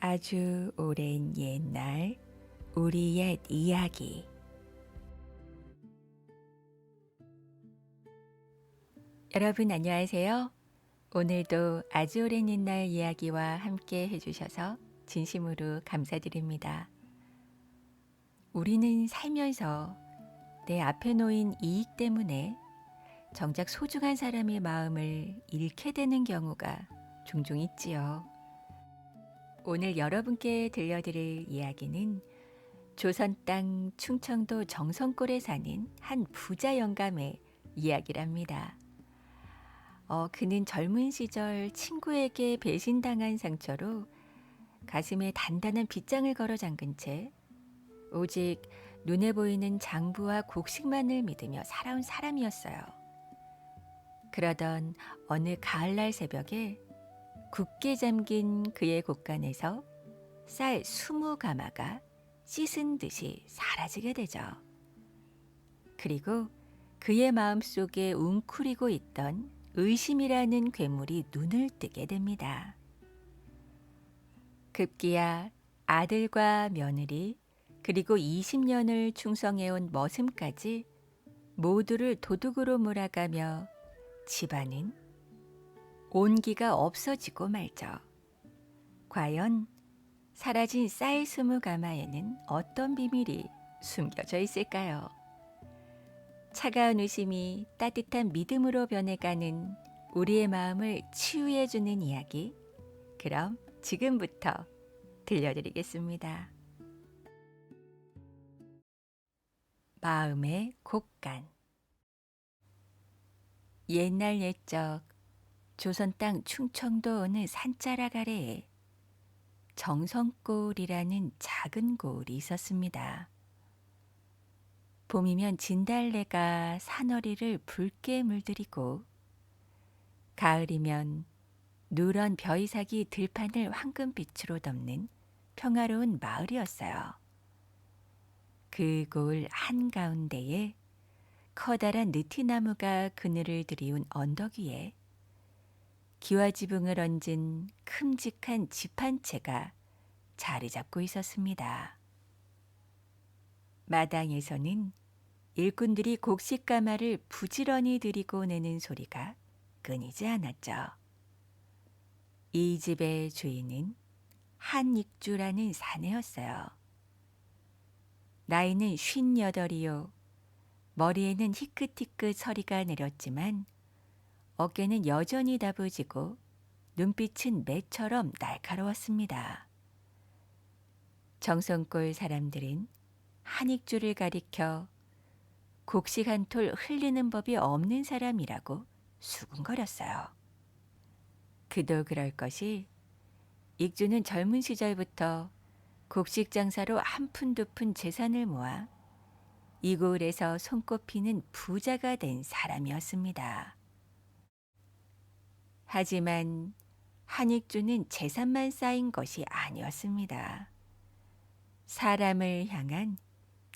아주 오랜 옛날 우리 옛 이야기. 여러분 안녕하세요. 오늘도 아주 오랜 옛날 이야기와 함께 해주셔서 진심으로 감사드립니다. 우리는 살면서 내 앞에 놓인 이익 때문에 정작 소중한 사람의 마음을 잃게 되는 경우가 종종 있지요. 오늘 여러분께 들려드릴 이야기는 조선 땅 충청도 정선골에 사는 한 부자 영감의 이야기랍니다. 그는 젊은 시절 친구에게 배신당한 상처로 가슴에 단단한 빗장을 걸어 잠근 채 오직 눈에 보이는 장부와 곡식만을 믿으며 살아온 사람이었어요. 그러던 어느 가을날 새벽에 굳게 잠긴 그의 곳간에서 쌀 20가마가 씻은 듯이 사라지게 되죠. 그리고 그의 마음속에 웅크리고 있던 의심이라는 괴물이 눈을 뜨게 됩니다. 급기야 아들과 며느리 그리고 20년을 충성해온 머슴까지 모두를 도둑으로 몰아가며 집안은 온기가 없어지고 말죠. 과연 사라진 쌀 20가마에는 어떤 비밀이 숨겨져 있을까요? 차가운 의심이 따뜻한 믿음으로 변해가는 우리의 마음을 치유해주는 이야기. 그럼 지금부터 들려드리겠습니다. 마음의 곡간. 옛날 옛적 조선 땅 충청도 어느 산자락 아래에 정선골이라는 작은 고을이 있었습니다. 봄이면 진달래가 산허리를 붉게 물들이고 가을이면 누런 벼이삭이 들판을 황금빛으로 덮는 평화로운 마을이었어요. 그 고을 한가운데에 커다란 느티나무가 그늘을 들이운 언덕 위에 기와지붕을 얹은 큼직한 집 한 채가 자리 잡고 있었습니다. 마당에서는 일꾼들이 곡식가마를 부지런히 들이고 내는 소리가 끊이지 않았죠. 이 집의 주인은 한익주라는 사내였어요. 나이는 58이요. 머리에는 희끗희끗 서리가 내렸지만 어깨는 여전히 다부지고 눈빛은 매처럼 날카로웠습니다. 정선골 사람들은 한익주를 가리켜 곡식 한 톨 흘리는 법이 없는 사람이라고 수군거렸어요. 그도 그럴 것이 익주는 젊은 시절부터 곡식 장사로 한 푼 두 푼 재산을 모아 이 고을에서 손꼽히는 부자가 된 사람이었습니다. 하지만 한익주는 재산만 쌓인 것이 아니었습니다. 사람을 향한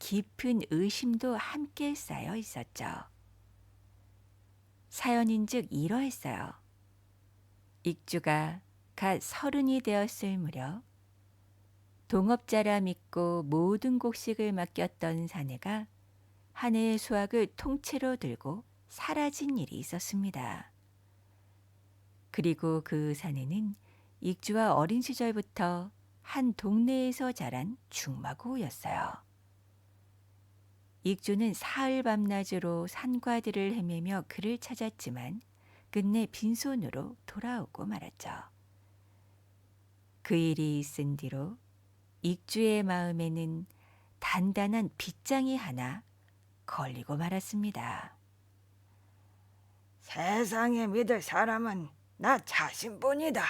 깊은 의심도 함께 쌓여 있었죠. 사연인즉 이러했어요. 익주가 갓 30이 되었을 무렵 동업자라 믿고 모든 곡식을 맡겼던 사내가 한 해의 수확을 통째로 들고 사라진 일이 있었습니다. 그리고 그 사내는 익주와 어린 시절부터 한 동네에서 자란 중마고우였어요. 익주는 사흘 밤낮으로 산과들을 헤매며 그를 찾았지만 끝내 빈손으로 돌아오고 말았죠. 그 일이 있은 뒤로 익주의 마음에는 단단한 빗장이 하나 걸리고 말았습니다. 세상에 믿을 사람은 나 자신뿐이다.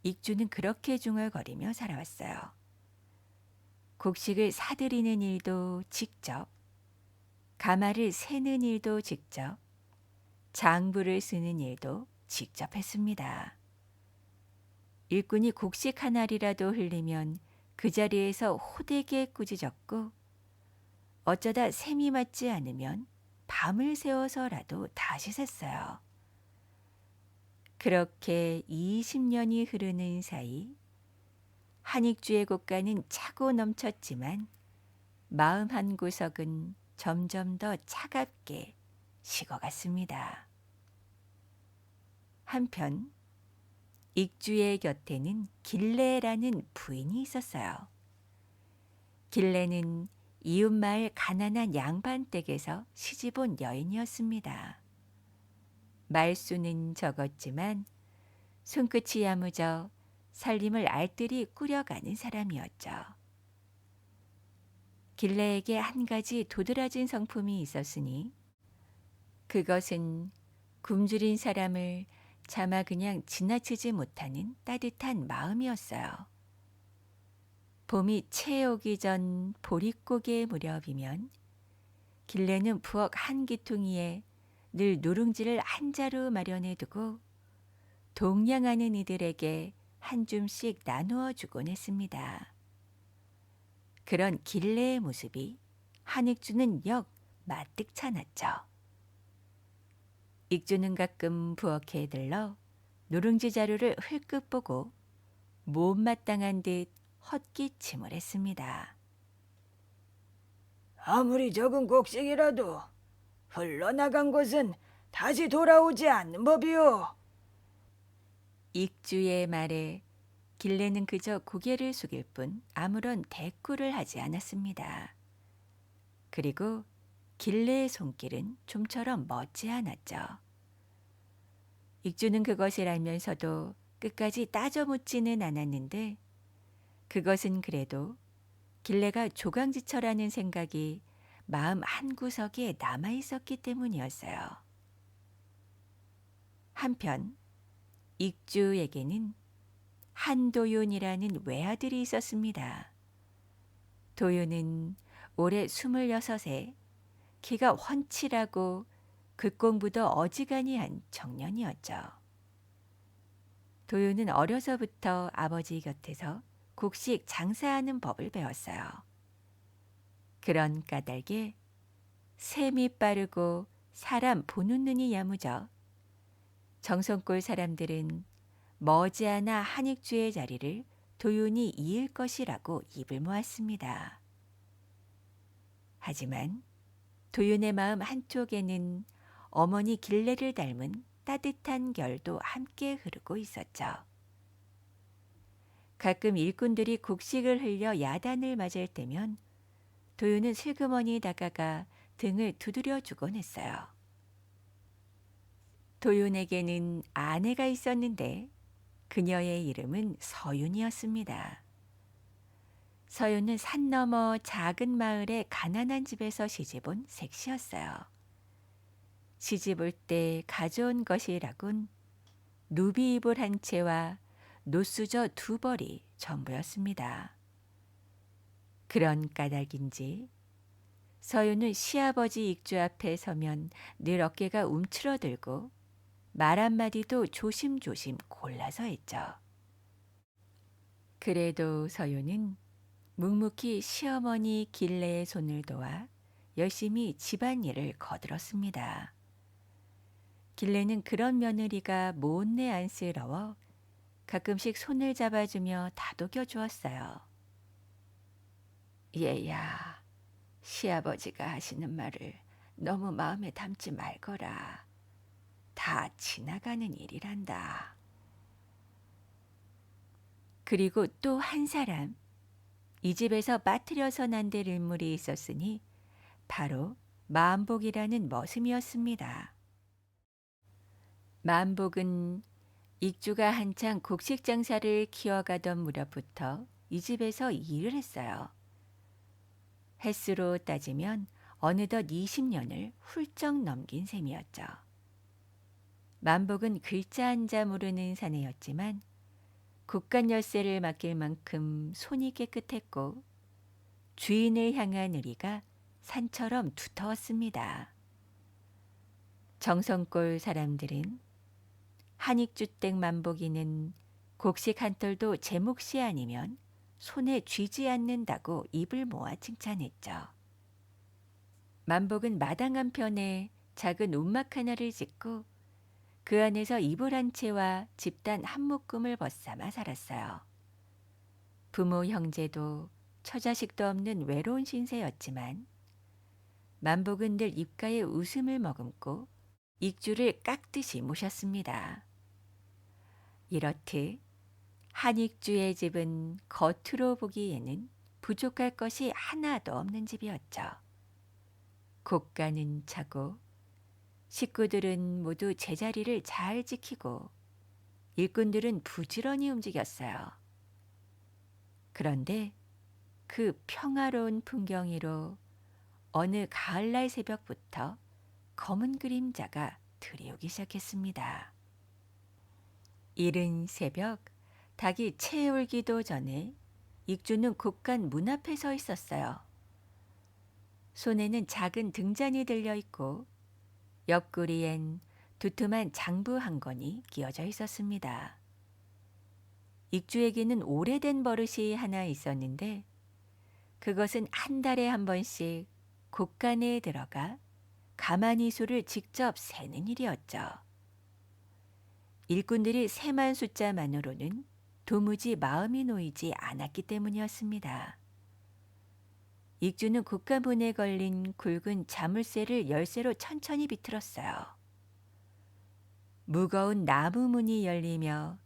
익주는 그렇게 중얼거리며 살아왔어요. 곡식을 사들이는 일도 직접, 가마를 세는 일도 직접, 장부를 쓰는 일도 직접 했습니다. 일꾼이 곡식 한 알이라도 흘리면 그 자리에서 호되게 꾸짖었고 어쩌다 셈이 맞지 않으면 밤을 새워서라도 다시 샜어요. 그렇게 20년이 흐르는 사이 한익주의 곳간은 차고 넘쳤지만 마음 한 구석은 점점 더 차갑게 식어갔습니다. 한편 익주의 곁에는 길레라는 부인이 있었어요. 길레는 이웃마을 가난한 양반댁에서 시집온 여인이었습니다. 말수는 적었지만 손끝이 야무져 살림을 알뜰히 꾸려가는 사람이었죠. 길레에게 한 가지 도드라진 성품이 있었으니 그것은 굶주린 사람을 차마 그냥 지나치지 못하는 따뜻한 마음이었어요. 봄이 채 오기 전 보릿고개 무렵이면 길레는 부엌 한 기퉁이에 늘 누룽지를 한 자루 마련해 두고 동냥하는 이들에게 한 줌씩 나누어 주곤 했습니다. 그런 길레의 모습이 한익주는 역 마뜩찮았죠. 익주는 가끔 부엌에 들러 누룽지 자루를 흘끗 보고 못마땅한 듯 헛기침을 했습니다. 아무리 적은 곡식이라도 흘러나간 곳은 다시 돌아오지 않는 법이오. 익주의 말에 길레는 그저 고개를 숙일 뿐 아무런 대꾸를 하지 않았습니다. 그리고 길레의 손길은 좀처럼 멋지 않았죠. 익주는 그것을 알면서도 끝까지 따져 묻지는 않았는데 그것은 그래도 길레가 조강지처라는 생각이 마음 한구석에 남아 있었기 때문이었어요. 한편 익주에게는 한도윤이라는 외아들이 있었습니다. 도윤은 올해 26에 키가 훤칠하고 글공부도 어지간히한 청년이었죠. 도윤은 어려서부터 아버지 곁에서 곡식 장사하는 법을 배웠어요. 그런 까닭에 셈이 빠르고 사람 보는 눈이 야무져 정성골 사람들은 머지않아 한익주의 자리를 도윤이 이을 것이라고 입을 모았습니다. 하지만 도윤의 마음 한쪽에는 어머니 길레를 닮은 따뜻한 결도 함께 흐르고 있었죠. 가끔 일꾼들이 곡식을 흘려 야단을 맞을 때면 도윤은 슬그머니 다가가 등을 두드려 주곤 했어요. 도윤에게는 아내가 있었는데 그녀의 이름은 서윤이었습니다. 서윤은 산 너머 작은 마을의 가난한 집에서 시집온 색시였어요. 시집 올 때 가져온 것이라곤 누비 이불 한 채와 노수저 2벌이 전부였습니다. 그런 까닭인지 서윤은 시아버지 익주 앞에 서면 늘 어깨가 움츠러들고 말 한마디도 조심조심 골라서 했죠. 그래도 서윤은 묵묵히 시어머니 길레의 손을 도와 열심히 집안일을 거들었습니다. 길레는 그런 며느리가 못내 안쓰러워 가끔씩 손을 잡아주며 다독여 주었어요. 얘야, 시아버지가 하시는 말을 너무 마음에 담지 말거라. 다 지나가는 일이란다. 그리고 또 한 사람, 이 집에서 빠뜨려서 난될 인물이 있었으니 바로 만복이라는 머슴이었습니다. 만복은 익주가 한창 곡식 장사를 키워가던 무렵부터 이 집에서 일을 했어요. 횟수로 따지면 어느덧 20년을 훌쩍 넘긴 셈이었죠. 만복은 글자 한자 모르는 사내였지만 국간 열쇠를 맡길 만큼 손이 깨끗했고 주인을 향한 의리가 산처럼 두터웠습니다. 정성골 사람들은 한익주댁 만복이는 곡식 한 톨도 제 몫이 아니면 손에 쥐지 않는다고 입을 모아 칭찬했죠. 만복은 마당 한편에 작은 움막 하나를 짓고 그 안에서 이불 한 채와 집단 한 묶음을 벗삼아 살았어요. 부모 형제도 처자식도 없는 외로운 신세였지만 만복은 늘 입가에 웃음을 머금고 익주를 깍듯이 모셨습니다. 이렇듯 한익주의 집은 겉으로 보기에는 부족할 것이 하나도 없는 집이었죠. 곡간은 차고 식구들은 모두 제자리를 잘 지키고 일꾼들은 부지런히 움직였어요. 그런데 그 평화로운 풍경 위로 어느 가을날 새벽부터 검은 그림자가 들이오기 시작했습니다. 이른 새벽 닭이 채울기도 전에 익주는 곡간 문 앞에 서 있었어요. 손에는 작은 등잔이 들려 있고 옆구리엔 두툼한 장부 한 건이 끼어져 있었습니다. 익주에게는 오래된 버릇이 하나 있었는데 그것은 한 달에 한 번씩 곡간에 들어가 가만히 수를 직접 세는 일이었죠. 일꾼들이 세만 숫자만으로는 도무지 마음이 놓이지 않았기 때문이었습니다. 익주는 곡간문에 걸린 굵은 자물쇠를 열쇠로 천천히 비틀었어요. 무거운 나무 문이 열리며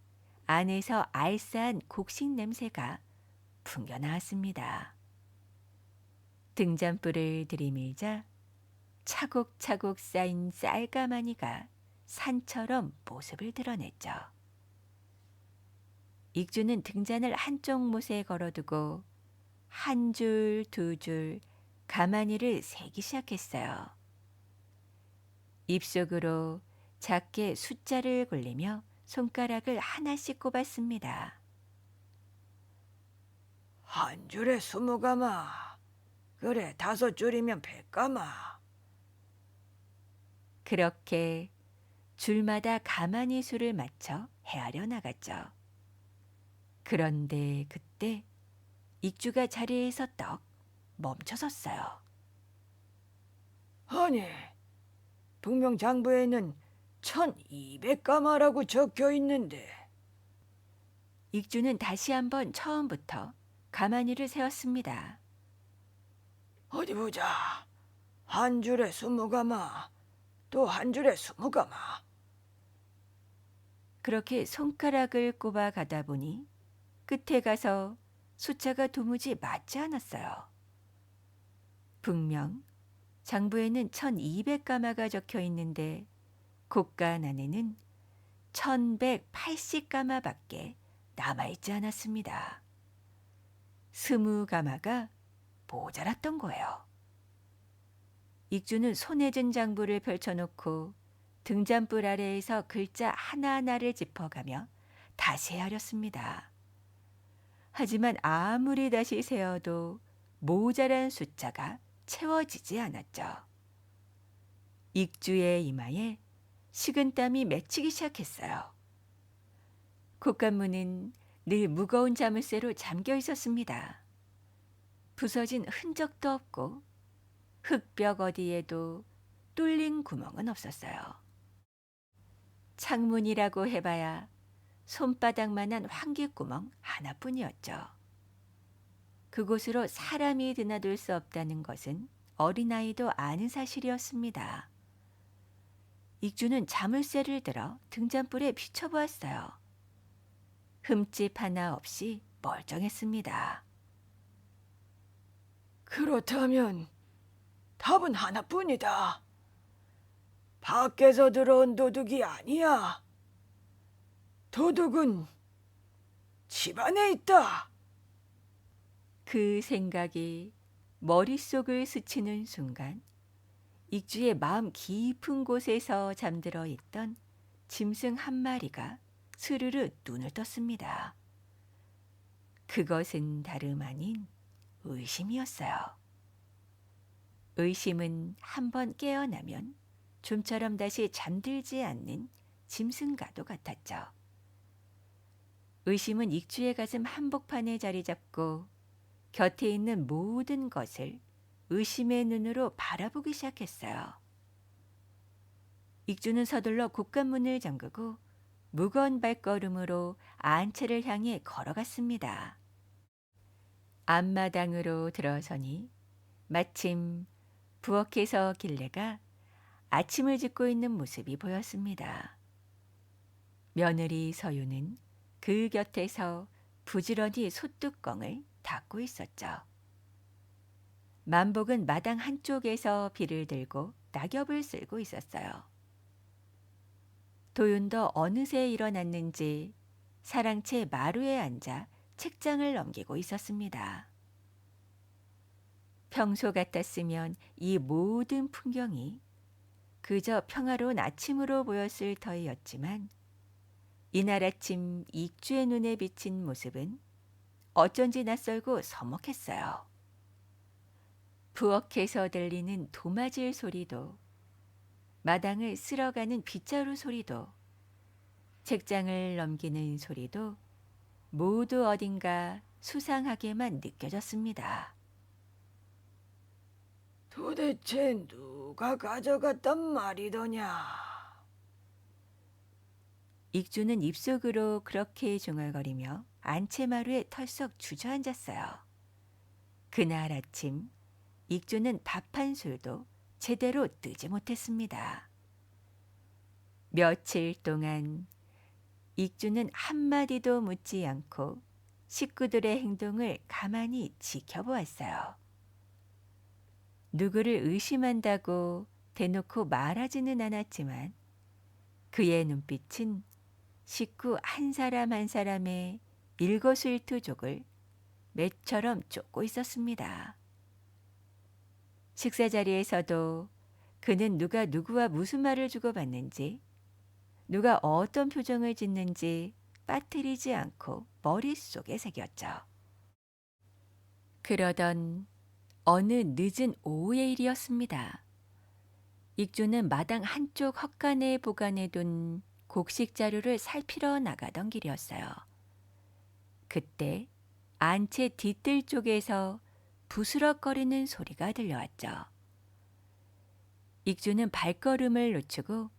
안에서 알싸한 곡식 냄새가 풍겨나왔습니다. 등잔불을 들이밀자 차곡차곡 쌓인 쌀가마니가 산처럼 모습을 드러냈죠. 익주는 등잔을 한쪽 못에 걸어두고 한 줄, 두 줄 가마니를 세기 시작했어요. 입속으로 작게 숫자를 굴리며 손가락을 하나씩 꼽았습니다. 한 줄에 20가마. 그래, 5줄이면 100가마. 그렇게 줄마다 가마니 수를 맞춰 헤아려 나갔죠. 그런데 그때 익주가 자리에서 떡 멈춰섰어요. 아니, 분명 장부에는 1200가마라고 적혀 있는데. 익주는 다시 한번 처음부터 가마니를 세웠습니다. 어디 보자. 한 줄에 20가마, 또 한 줄에 20가마. 그렇게 손가락을 꼽아 가다 보니 끝에 가서 숫자가 도무지 맞지 않았어요. 분명 장부에는 1200가마가 적혀 있는데 곡간 안에는 1180가마밖에 남아있지 않았습니다. 20가마가 모자랐던 거예요. 익주는 손에 든 장부를 펼쳐놓고 등잔불 아래에서 글자 하나하나를 짚어가며 다시 헤아렸습니다. 하지만 아무리 다시 세어도 모자란 숫자가 채워지지 않았죠. 익주의 이마에 식은땀이 맺히기 시작했어요. 곡간문은 늘 무거운 자물쇠로 잠겨 있었습니다. 부서진 흔적도 없고 흙벽 어디에도 뚫린 구멍은 없었어요. 창문이라고 해봐야 손바닥만한 환기구멍 하나뿐이었죠. 그곳으로 사람이 드나들 수 없다는 것은 어린아이도 아는 사실이었습니다. 익주는 자물쇠를 들어 등잔불에 비춰보았어요. 흠집 하나 없이 멀쩡했습니다. 그렇다면 답은 하나뿐이다. 밖에서 들어온 도둑이 아니야. 도둑은 집 안에 있다. 그 생각이 머릿속을 스치는 순간 익주의 마음 깊은 곳에서 잠들어 있던 짐승 한 마리가 스르르 눈을 떴습니다. 그것은 다름 아닌 의심이었어요. 의심은 한번 깨어나면 좀처럼 다시 잠들지 않는 짐승과도 같았죠. 의심은 익주의 가슴 한복판에 자리 잡고 곁에 있는 모든 것을 의심의 눈으로 바라보기 시작했어요. 익주는 서둘러 곳간문을 잠그고 무거운 발걸음으로 안채를 향해 걸어갔습니다. 앞마당으로 들어서니 마침 부엌에서 길래가 아침을 짓고 있는 모습이 보였습니다. 며느리 서유는 그 곁에서 부지런히 솥뚜껑을 닫고 있었죠. 만복은 마당 한쪽에서 비를 들고 낙엽을 쓸고 있었어요. 도윤도 어느새 일어났는지 사랑채 마루에 앉아 책장을 넘기고 있었습니다. 평소 같았으면 이 모든 풍경이 그저 평화로운 아침으로 보였을 터이었지만 이날 아침 익주의 눈에 비친 모습은 어쩐지 낯설고 서먹했어요. 부엌에서 들리는 도마질 소리도, 마당을 쓸어가는 빗자루 소리도, 책장을 넘기는 소리도 모두 어딘가 수상하게만 느껴졌습니다. 도대체 누가 가져갔단 말이더냐? 익주는 입속으로 그렇게 중얼거리며 안채마루에 털썩 주저앉았어요. 그날 아침 익주는 밥 한 술도 제대로 뜨지 못했습니다. 며칠 동안 익주는 한마디도 묻지 않고 식구들의 행동을 가만히 지켜보았어요. 누구를 의심한다고 대놓고 말하지는 않았지만 그의 눈빛은 식구 한 사람 한 사람의 일거수일투족을 매처럼 쫓고 있었습니다. 식사 자리에서도 그는 누가 누구와 무슨 말을 주고받는지, 누가 어떤 표정을 짓는지 빠뜨리지 않고 머릿속에 새겼죠. 그러던 어느 늦은 오후의 일이었습니다. 익주는 마당 한쪽 헛간에 보관해둔 곡식 자루를 살피러 나가던 길이었어요. 그때 안채 뒤뜰 쪽에서 부스럭거리는 소리가 들려왔죠. 익주는 발걸음을 늦추고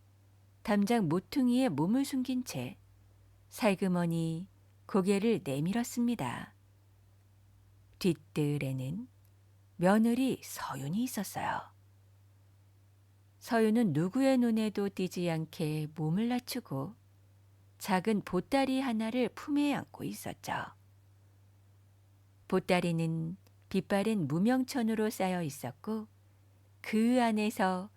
담장 모퉁이에 몸을 숨긴 채 살그머니 고개를 내밀었습니다. 뒷뜰에는 며느리 서윤이 있었어요. 서윤은 누구의 눈에도 띄지 않게 몸을 낮추고 작은 보따리 하나를 품에 안고 있었죠. 보따리는 빛바랜 무명천으로 쌓여 있었고 그 안에서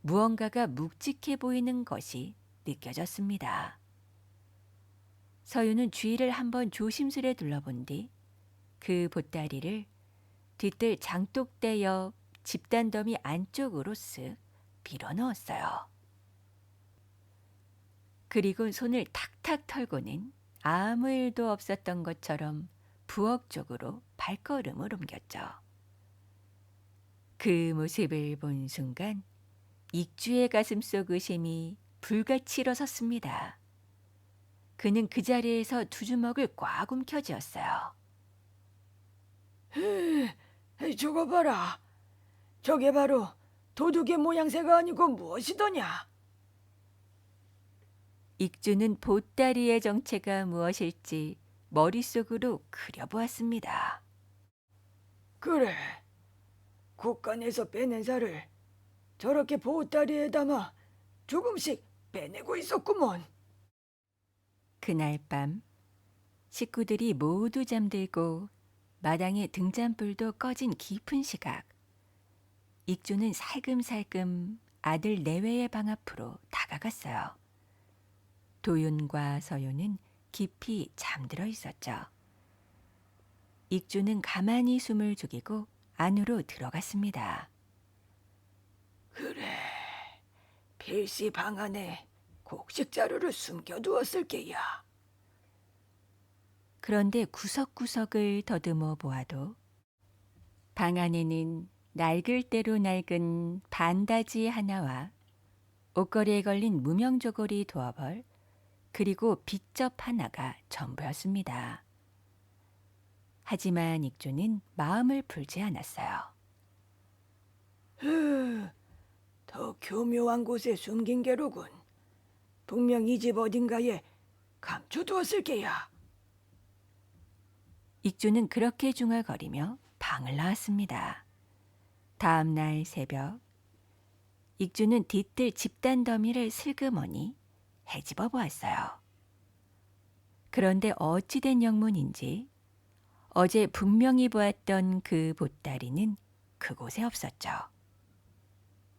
무언가가 묵직해 보이는 것이 느껴졌습니다. 서윤은 주위를 한번 조심스레 둘러본 뒤 그 보따리를 뒷뜰 장독대 옆 집단더미 안쪽으로 쓱 빌어 넣었어요. 그리고 손을 탁탁 털고는 아무 일도 없었던 것처럼 부엌 쪽으로 발걸음을 옮겼죠. 그 모습을 본 순간 익주의 가슴속 의심이 불같이 일어섰습니다. 그는 그 자리에서 두 주먹을 꽉 움켜쥐었어요. 저거 봐라. 저게 바로 도둑의 모양새가 아니고 무엇이더냐? 익주는 보따리의 정체가 무엇일지 머릿속으로 그려보았습니다. 그래, 국간에서 빼낸 살을 저렇게 보따리에 담아 조금씩 빼내고 있었구먼. 그날 밤 식구들이 모두 잠들고 마당에 등잔불도 꺼진 깊은 시각, 익주는 살금살금 아들 내외의 방 앞으로 다가갔어요. 도윤과 서윤은 깊이 잠들어 있었죠. 익주는 가만히 숨을 죽이고 안으로 들어갔습니다. 그래, 필시 방 안에 곡식 자루를 숨겨두었을 게야. 그런데 구석구석을 더듬어 보아도 방 안에는 낡을 대로 낡은 반다지 하나와 옷걸이에 걸린 무명조거리 두어 벌, 그리고 빗접 하나가 전부였습니다. 하지만 익주는 마음을 풀지 않았어요. 더 교묘한 곳에 숨긴 게로군. 분명 이 집 어딘가에 감춰두었을 게야. 익주는 그렇게 중얼거리며 방을 나왔습니다. 다음 날 새벽, 익주는 뒤뜰 집단 더미를 슬그머니 헤집어 보았어요. 그런데 어찌된 영문인지 어제 분명히 보았던 그 보따리는 그곳에 없었죠.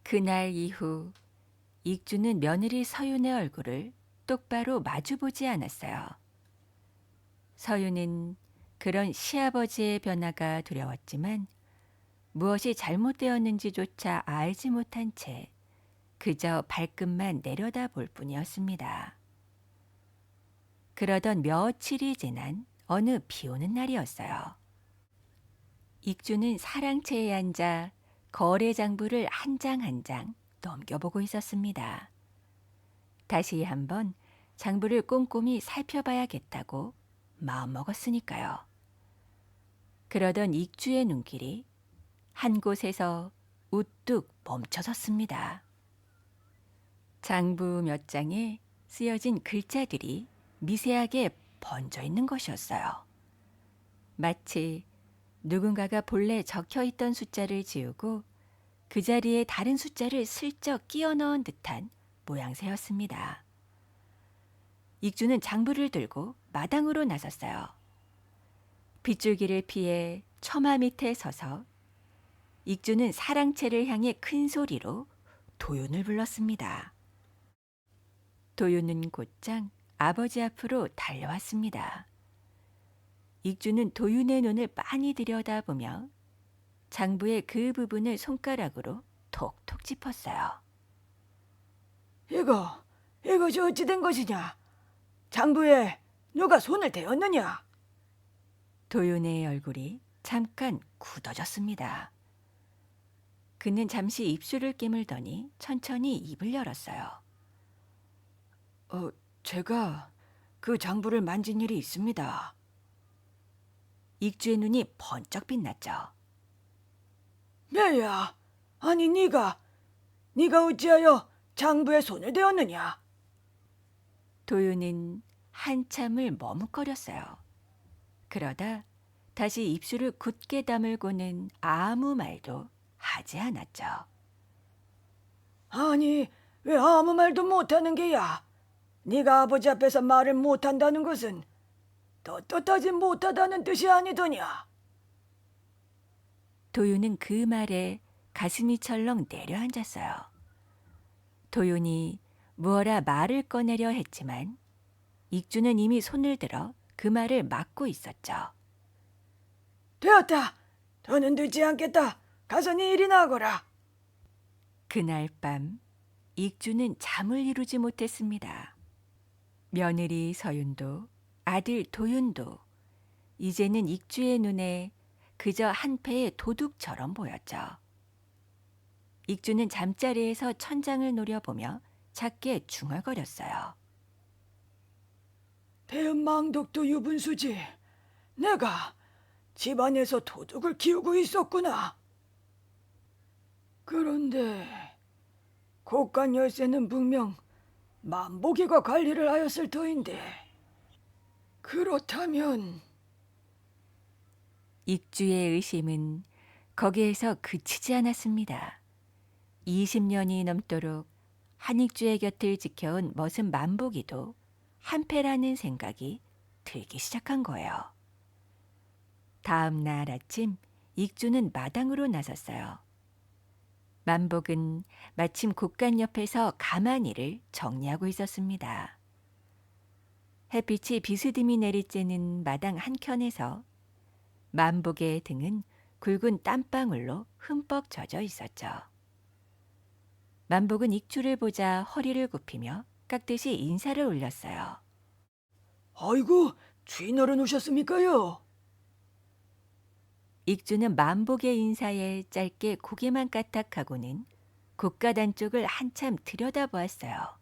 그날 이후 익주는 며느리 서윤의 얼굴을 똑바로 마주보지 않았어요. 서윤은 그런 시아버지의 변화가 두려웠지만 무엇이 잘못되었는지조차 알지 못한 채 그저 발끝만 내려다 볼 뿐이었습니다. 그러던 며칠이 지난 어느 비 오는 날이었어요. 익주는 사랑채에 앉아 거래 장부를 한 장 한 장 넘겨보고 있었습니다. 다시 한번 장부를 꼼꼼히 살펴봐야겠다고 마음먹었으니까요. 그러던 익주의 눈길이 한 곳에서 우뚝 멈춰섰습니다. 장부 몇 장에 쓰여진 글자들이 미세하게 번져 있는 것이었어요. 마치 누군가가 본래 적혀 있던 숫자를 지우고 그 자리에 다른 숫자를 슬쩍 끼워 넣은 듯한 모양새였습니다. 익주는 장부를 들고 마당으로 나섰어요. 빗줄기를 피해 처마 밑에 서서 익주는 사랑채를 향해 큰 소리로 도윤을 불렀습니다. 도윤은 곧장 아버지 앞으로 달려왔습니다. 익주는 도윤의 눈을 빤히 들여다보며 장부의 그 부분을 손가락으로 톡톡 짚었어요. 이것이 어찌 된 것이냐? 장부에 누가 손을 대었느냐? 도윤의 얼굴이 잠깐 굳어졌습니다. 그는 잠시 입술을 깨물더니 천천히 입을 열었어요. 제가 그 장부를 만진 일이 있습니다. 익주의 눈이 번쩍 빛났죠. 매야, 아니 네가 어찌하여 장부에 손을 대었느냐? 도윤은 한참을 머뭇거렸어요. 그러다 다시 입술을 굳게 다물고는 아무 말도 하지 않았죠. 아니, 왜 아무 말도 못하는 게야? 네가 아버지 앞에서 말을 못한다는 것은 떳떳하지 못하다는 뜻이 아니더냐? 도윤은 그 말에 가슴이 철렁 내려앉았어요. 도윤이 무어라 말을 꺼내려 했지만 익주는 이미 손을 들어 그 말을 막고 있었죠. 되었다. 더는 듣지 않겠다. 가서 네 일이나 하거라. 그날 밤 익주는 잠을 이루지 못했습니다. 며느리 서윤도 아들 도윤도 이제는 익주의 눈에 그저 한 패의 도둑처럼 보였죠. 익주는 잠자리에서 천장을 노려보며 작게 중얼거렸어요. 대은망덕도 유분수지. 내가 집안에서 도둑을 키우고 있었구나. 그런데 곳간 열쇠는 분명 만복이가 관리를 하였을 터인데 그렇다면 익주의 의심은 거기에서 그치지 않았습니다. 20년이 넘도록 한익주의 곁을 지켜온 머슴 만복이도 한패라는 생각이 들기 시작한 거예요. 다음 날 아침 익주는 마당으로 나섰어요. 만복은 마침 곳간 옆에서 가마니를 정리하고 있었습니다. 햇빛이 비스듬히 내리쬐는 마당 한켠에서 만복의 등은 굵은 땀방울로 흠뻑 젖어 있었죠. 만복은 익주를 보자 허리를 굽히며 깍듯이 인사를 올렸어요. 아이고, 주인어른 오셨습니까요? 익주는 만복의 인사에 짧게 고개만 까딱하고는 곳가단 쪽을 한참 들여다보았어요.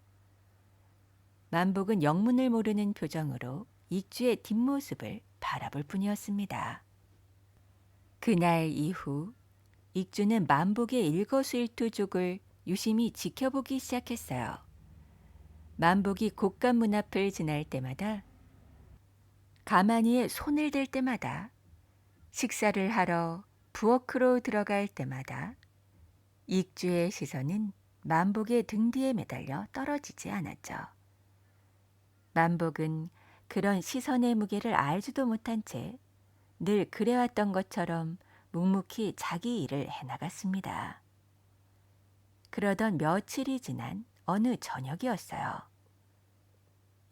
만복은 영문을 모르는 표정으로 익주의 뒷모습을 바라볼 뿐이었습니다. 그날 이후 익주는 만복의 일거수일투족을 유심히 지켜보기 시작했어요. 만복이 곳간 문 앞을 지날 때마다, 가마니에 손을 댈 때마다, 식사를 하러 부엌으로 들어갈 때마다 익주의 시선은 만복의 등 뒤에 매달려 떨어지지 않았죠. 만복은 그런 시선의 무게를 알지도 못한 채 늘 그래왔던 것처럼 묵묵히 자기 일을 해나갔습니다. 그러던 며칠이 지난 어느 저녁이었어요.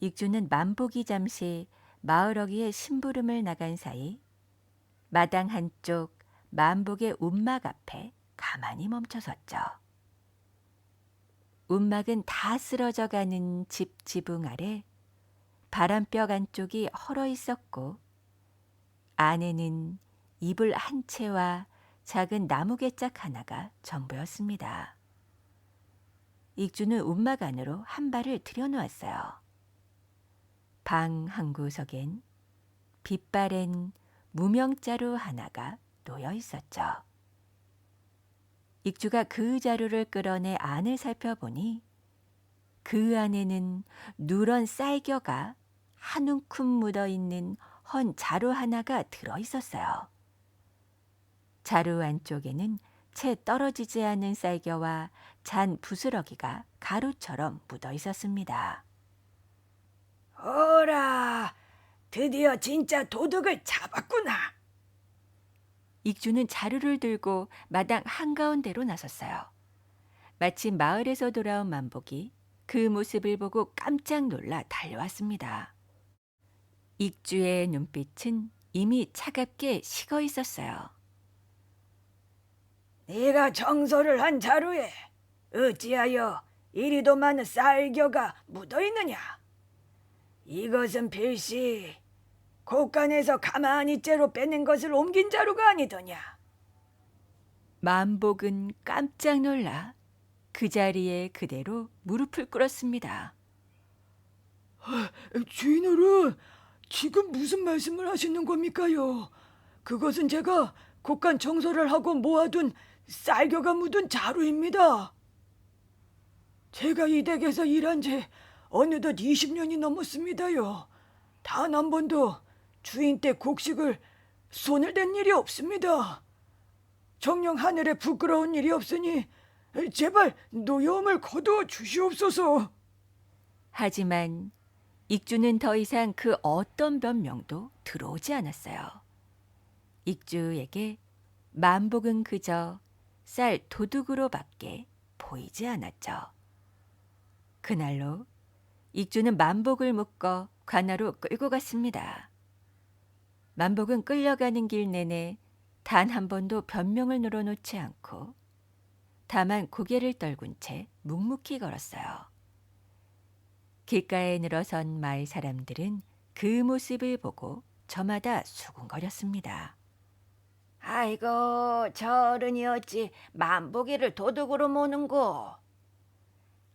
익주는 만복이 잠시 마을어귀의 심부름을 나간 사이 마당 한쪽 만복의 움막 앞에 가만히 멈춰섰죠. 움막은 다 쓰러져 가는 집 지붕 아래 바람벽 안쪽이 헐어 있었고, 안에는 이불 한 채와 작은 나무 개짝 하나가 전부였습니다. 익주는 움막 안으로 한 발을 들여놓았어요. 방 한 구석엔 빛바랜 무명자루 하나가 놓여 있었죠. 익주가 그 자루를 끌어내 안을 살펴보니 그 안에는 누런 쌀겨가 한 움큼 묻어있는 헌 자루 하나가 들어있었어요. 자루 안쪽에는 채 떨어지지 않은 쌀겨와 잔 부스러기가 가루처럼 묻어 있었습니다. 어라, 드디어 진짜 도둑을 잡았구나. 익주는 자루를 들고 마당 한가운데로 나섰어요. 마침 마을에서 돌아온 만복이 그 모습을 보고 깜짝 놀라 달려왔습니다. 익주의 눈빛은 이미 차갑게 식어 있었어요. 네가 청소를 한 자루에 어찌하여 이리도 많은 쌀겨가 묻어있느냐? 이것은 필시 곳간에서 가만히 째로 빼낸 것을 옮긴 자루가 아니더냐? 만복은 깜짝 놀라 그 자리에 그대로 무릎을 꿇었습니다. 주인어른, 지금 무슨 말씀을 하시는 겁니까요? 그것은 제가 곳간 청소를 하고 모아둔 쌀겨가 묻은 자루입니다. 제가 이 댁에서 일한 지 어느덧 20년이 넘었습니다요. 단 한 번도 주인 댁 곡식을 손을 댄 일이 없습니다. 정녕 하늘에 부끄러운 일이 없으니 제발 노여움을 거두어 주시옵소서. 하지만 익주는 더 이상 그 어떤 변명도 들어오지 않았어요. 익주에게 만복은 그저 쌀 도둑으로밖에 보이지 않았죠. 그날로 익주는 만복을 묶어 관아로 끌고 갔습니다. 만복은 끌려가는 길 내내 단 한 번도 변명을 늘어놓지 않고 다만 고개를 떨군 채 묵묵히 걸었어요. 길가에 늘어선 마을 사람들은 그 모습을 보고 저마다 수군거렸습니다. 아이고, 저 어른이 어찌 만보기를 도둑으로 모는고.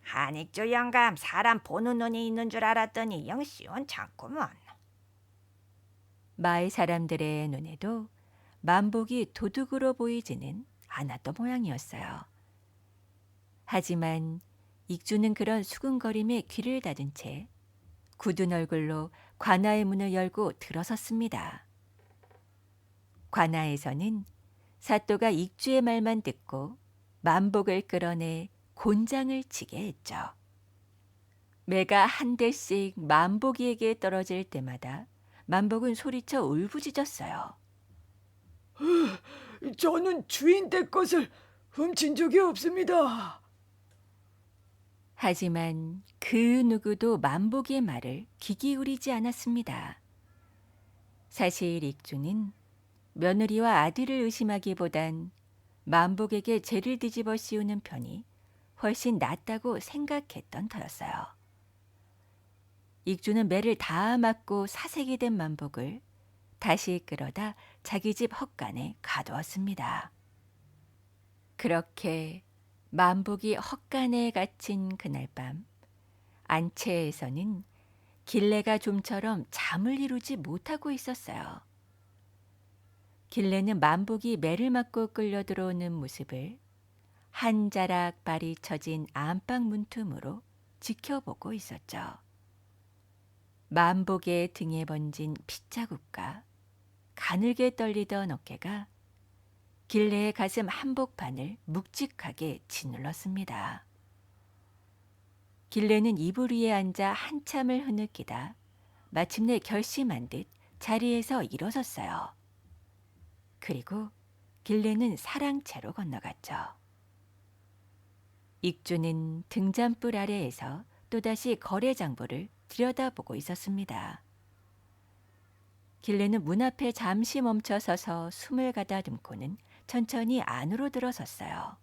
한익조 영감 사람 보는 눈이 있는 줄 알았더니 영 시원찮구먼. 마을 사람들의 눈에도 만복이 도둑으로 보이지는 않았던 모양이었어요. 하지만 익주는 그런 수군거림에 귀를 닫은 채 굳은 얼굴로 관아의 문을 열고 들어섰습니다. 관아에서는 사또가 익주의 말만 듣고 만복을 끌어내 곤장을 치게 했죠. 매가 한 대씩 만복이에게 떨어질 때마다 만복은 소리쳐 울부짖었어요. 저는 주인 댁 것을 훔친 적이 없습니다. 하지만 그 누구도 만복의 말을 귀 기울이지 않았습니다. 사실 익주는 며느리와 아들을 의심하기보단 만복에게 죄를 뒤집어 씌우는 편이 훨씬 낫다고 생각했던 터였어요. 익주는 매를 다 맞고 사색이 된 만복을 다시 끌어다 자기 집 헛간에 가두었습니다. 그렇게 만복이 헛간에 갇힌 그날 밤, 안채에서는 길레가 좀처럼 잠을 이루지 못하고 있었어요. 길레는 만복이 매를 맞고 끌려 들어오는 모습을 한 자락 발이 처진 안방 문틈으로 지켜보고 있었죠. 만복의 등에 번진 핏자국과 가늘게 떨리던 어깨가 길래의 가슴 한복판을 묵직하게 짓눌렀습니다. 길래는 이불 위에 앉아 한참을 흐느끼다 마침내 결심한 듯 자리에서 일어섰어요. 그리고 길래는 사랑채로 건너갔죠. 익주는 등잔불 아래에서 또다시 거래장부를 들여다보고 있었습니다. 길래는 문 앞에 잠시 멈춰 서서 숨을 가다듬고는 천천히 안으로 들어섰어요.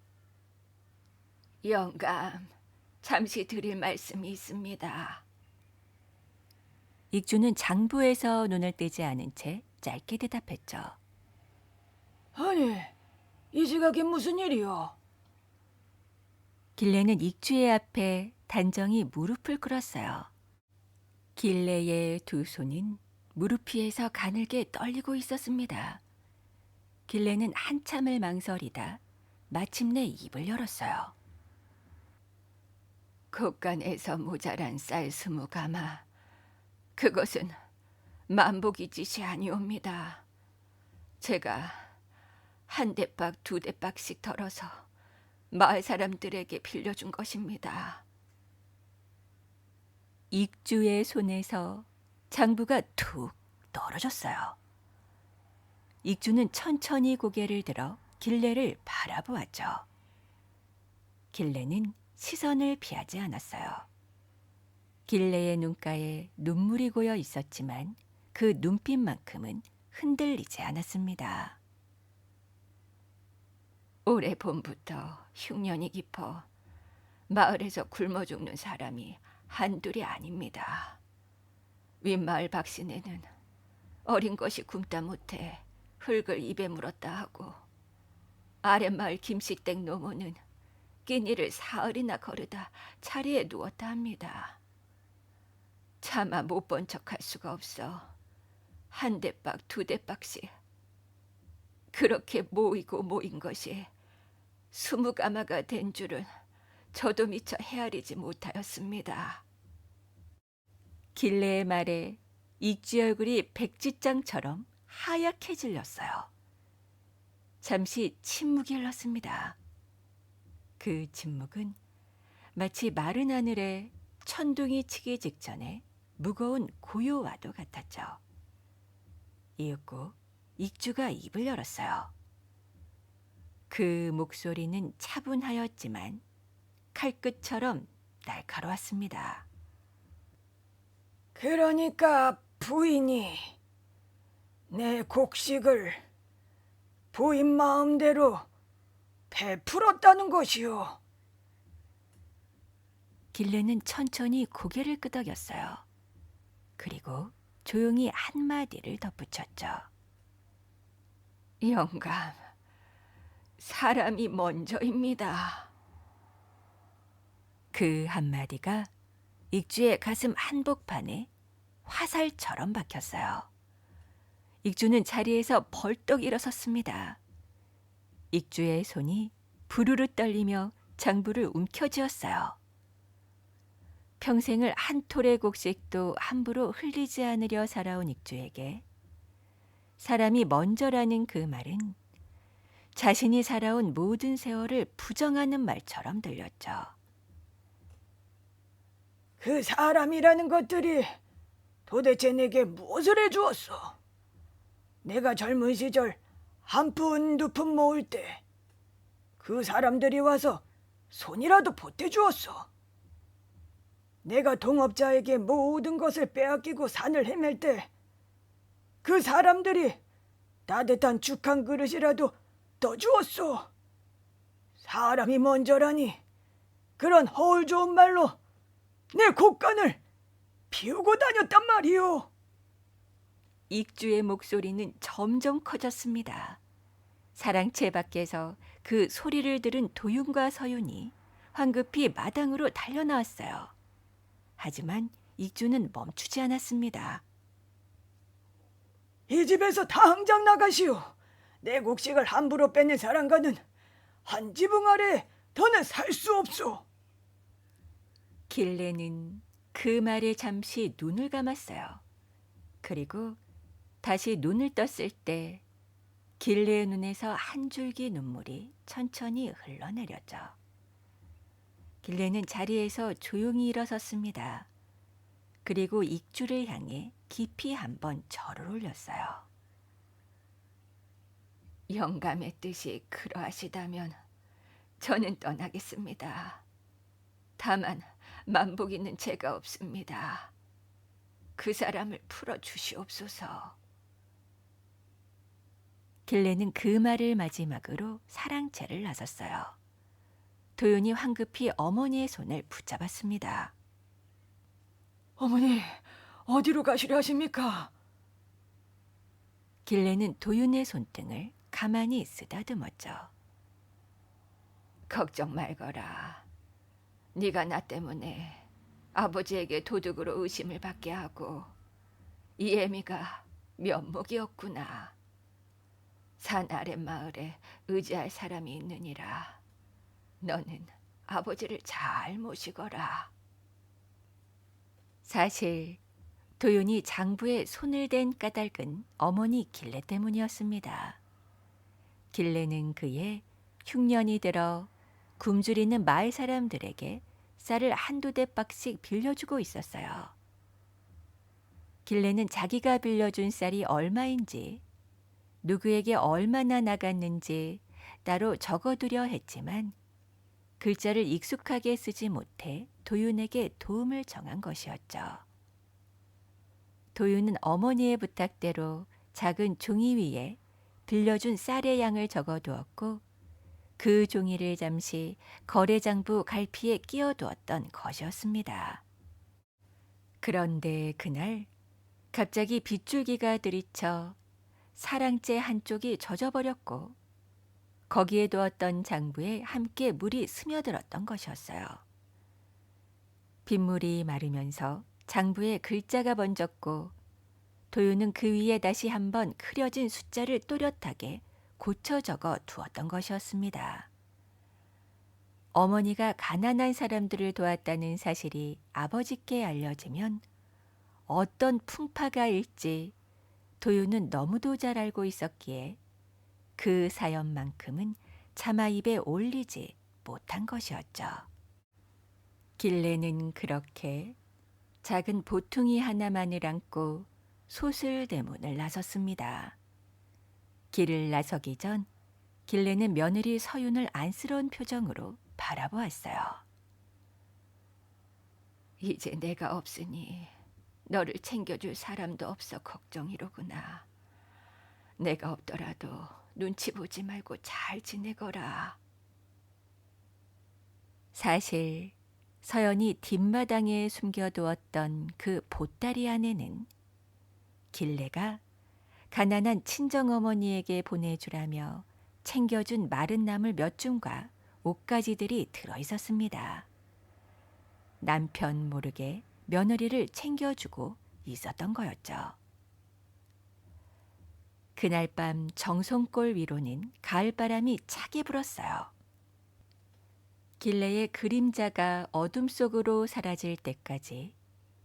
영감, 잠시 드릴 말씀이 있습니다. 익주는 장부에서 눈을 떼지 않은 채 짧게 대답했죠. 아니, 이 지각이 무슨 일이요? 길래는 익주의 앞에 단정히 무릎을 꿇었어요. 길래의 두 손은 무릎 위에서 가늘게 떨리고 있었습니다. 길래는 한참을 망설이다 마침내 입을 열었어요. 국간에서 모자란 쌀 20가마, 그것은 만복이 짓이 아니옵니다. 제가 한 대박 두 대박씩 덜어서 마을 사람들에게 빌려준 것입니다. 익주의 손에서 장부가 툭 떨어졌어요. 익주는 천천히 고개를 들어 길래를 바라보았죠. 길래는 시선을 피하지 않았어요. 길래의 눈가에 눈물이 고여 있었지만 그 눈빛만큼은 흔들리지 않았습니다. 올해 봄부터 흉년이 깊어 마을에서 굶어 죽는 사람이 한둘이 아닙니다. 윗마을 박씨네는 어린 것이 굶다 못해 흙을 입에 물었다 하고, 아랫마을 김씨댁 노모는 끼니를 사흘이나 거르다 자리에 누웠다 합니다. 차마 못 본 척할 수가 없어 한 대박 두 대박씩 그렇게 모이고 모인 것이 20가마가 된 줄은 저도 미처 헤아리지 못하였습니다. 길래의 말에 익주 얼굴이 백지장처럼 하얗게 질렸어요. 잠시 침묵이 흘렀습니다. 그 침묵은 마치 마른 하늘에 천둥이 치기 직전에 무거운 고요와도 같았죠. 이윽고 익주가 입을 열었어요. 그 목소리는 차분하였지만 칼끝처럼 날카로웠습니다. 그러니까 부인이 내 곡식을 부인 마음대로 베풀었다는 것이오. 길래는 천천히 고개를 끄덕였어요. 그리고 조용히 한마디를 덧붙였죠. 영감, 사람이 먼저입니다. 그 한마디가 익주의 가슴 한복판에 화살처럼 박혔어요. 익주는 자리에서 벌떡 일어섰습니다. 익주의 손이 부르르 떨리며 장부를 움켜쥐었어요. 평생을 한 톨의 곡식도 함부로 흘리지 않으려 살아온 익주에게 사람이 먼저라는 그 말은 자신이 살아온 모든 세월을 부정하는 말처럼 들렸죠. 그 사람이라는 것들이 도대체 내게 무엇을 해주었어? 내가 젊은 시절 한 푼 두 푼 모을 때 그 사람들이 와서 손이라도 보태주었어. 내가 동업자에게 모든 것을 빼앗기고 산을 헤맬 때 그 사람들이 따뜻한 죽 한 그릇이라도 떠주었어. 사람이 먼저라니 그런 허울 좋은 말로 내 곡간을 비우고 다녔단 말이오. 익주의 목소리는 점점 커졌습니다. 사랑채 밖에서 그 소리를 들은 도윤과 서윤이 황급히 마당으로 달려나왔어요. 하지만 익주는 멈추지 않았습니다. 이 집에서 당장 나가시오. 내 곡식을 함부로 뺏는 사람과는 한 지붕 아래 더는 살 수 없소. 길레는 그 말에 잠시 눈을 감았어요. 그리고 다시 눈을 떴을 때 길레의 눈에서 한 줄기 눈물이 천천히 흘러내렸죠. 길레는 자리에서 조용히 일어섰습니다. 그리고 익주를 향해 깊이 한번 절을 올렸어요. 영감의 뜻이 그러하시다면 저는 떠나겠습니다. 다만 만복이는 제가 없습니다. 그 사람을 풀어주시옵소서. 길레는 그 말을 마지막으로 사랑채를 나섰어요. 도윤이 황급히 어머니의 손을 붙잡았습니다. 어머니, 어디로 가시려 하십니까? 길레는 도윤의 손등을 가만히 쓰다듬었죠. 걱정 말거라. 네가 나 때문에 아버지에게 도둑으로 의심을 받게 하고 이 애미가 면목이었구나. 산 아랫마을에 의지할 사람이 있느니라. 너는 아버지를 잘 모시거라. 사실 도윤이 장부에 손을 댄 까닭은 어머니 길레 때문이었습니다. 길레는 그의 흉년이 들어 굶주리는 마을 사람들에게 쌀을 한두 대박씩 빌려주고 있었어요. 길레는 자기가 빌려준 쌀이 얼마인지, 누구에게 얼마나 나갔는지 따로 적어두려 했지만 글자를 익숙하게 쓰지 못해 도윤에게 도움을 청한 것이었죠. 도윤은 어머니의 부탁대로 작은 종이 위에 빌려준 쌀의 양을 적어두었고 그 종이를 잠시 거래장부 갈피에 끼워두었던 것이었습니다. 그런데 그날 갑자기 빗줄기가 들이쳐 사랑째 한쪽이 젖어버렸고 거기에 두었던 장부에 함께 물이 스며들었던 것이었어요. 빗물이 마르면서 장부에 글자가 번졌고 도윤은 그 위에 다시 한번 흐려진 숫자를 또렷하게 고쳐 적어 두었던 것이었습니다. 어머니가 가난한 사람들을 도왔다는 사실이 아버지께 알려지면 어떤 풍파가 일지 도윤은 너무도 잘 알고 있었기에 그 사연만큼은 차마 입에 올리지 못한 것이었죠. 길레는 그렇게 작은 보퉁이 하나만을 안고 소슬대문을 나섰습니다. 길을 나서기 전 길레는 며느리 서윤을 안쓰러운 표정으로 바라보았어요. 이제 내가 없으니 너를 챙겨줄 사람도 없어 걱정이로구나. 내가 없더라도 눈치 보지 말고 잘 지내거라. 사실 서연이 뒷마당에 숨겨두었던 그 보따리 안에는 길레가 가난한 친정어머니에게 보내주라며 챙겨준 마른 나물 몇 줌과 옷가지들이 들어있었습니다. 남편 모르게 며느리를 챙겨주고 있었던 거였죠. 그날 밤 정송골 위로는 가을바람이 차게 불었어요. 길레의 그림자가 어둠 속으로 사라질 때까지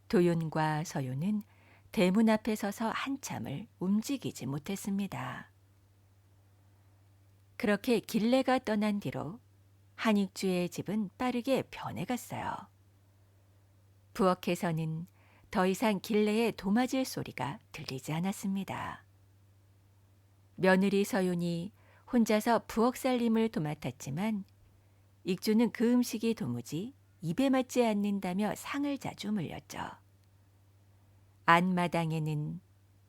도윤과 서윤은 대문 앞에 서서 한참을 움직이지 못했습니다. 그렇게 길레가 떠난 뒤로 한익주의 집은 빠르게 변해갔어요. 부엌에서는 더 이상 길레의 도마질 소리가 들리지 않았습니다. 며느리 서윤이 혼자서 부엌 살림을 도맡았지만 익주는 그 음식이 도무지 입에 맞지 않는다며 상을 자주 물렸죠. 안마당에는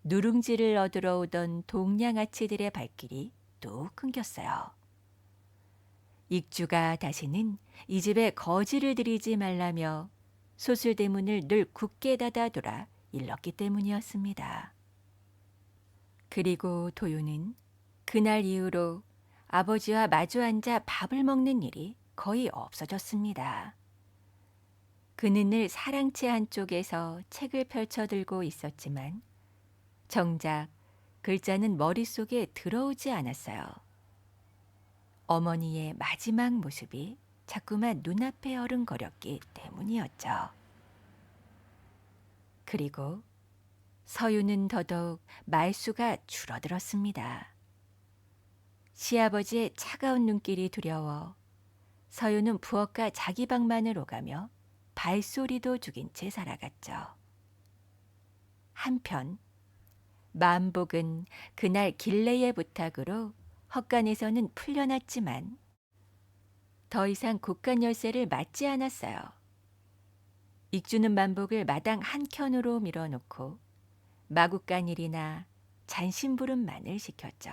누룽지를 얻으러 오던 동냥아치들의 발길이 또 끊겼어요. 익주가 다시는 이 집에 거지를 들이지 말라며 소술대문을 늘 굳게 닫아두라 일렀기 때문이었습니다. 그리고 도윤은 그날 이후로 아버지와 마주 앉아 밥을 먹는 일이 거의 없어졌습니다. 그는 늘 사랑채 한쪽에서 책을 펼쳐들고 있었지만 정작 글자는 머릿속에 들어오지 않았어요. 어머니의 마지막 모습이 자꾸만 눈앞에 어른거렸기 때문이었죠. 그리고 서유는 더더욱 말수가 줄어들었습니다. 시아버지의 차가운 눈길이 두려워 서유는 부엌과 자기 방만을 오가며 발소리도 죽인 채 살아갔죠. 한편 만복은 그날 길레의 부탁으로 헛간에서는 풀려났지만 더 이상 곳간 열쇠를 맞지 않았어요. 익주는 만복을 마당 한켠으로 밀어놓고 마구간일이나 잔심부름만을 시켰죠.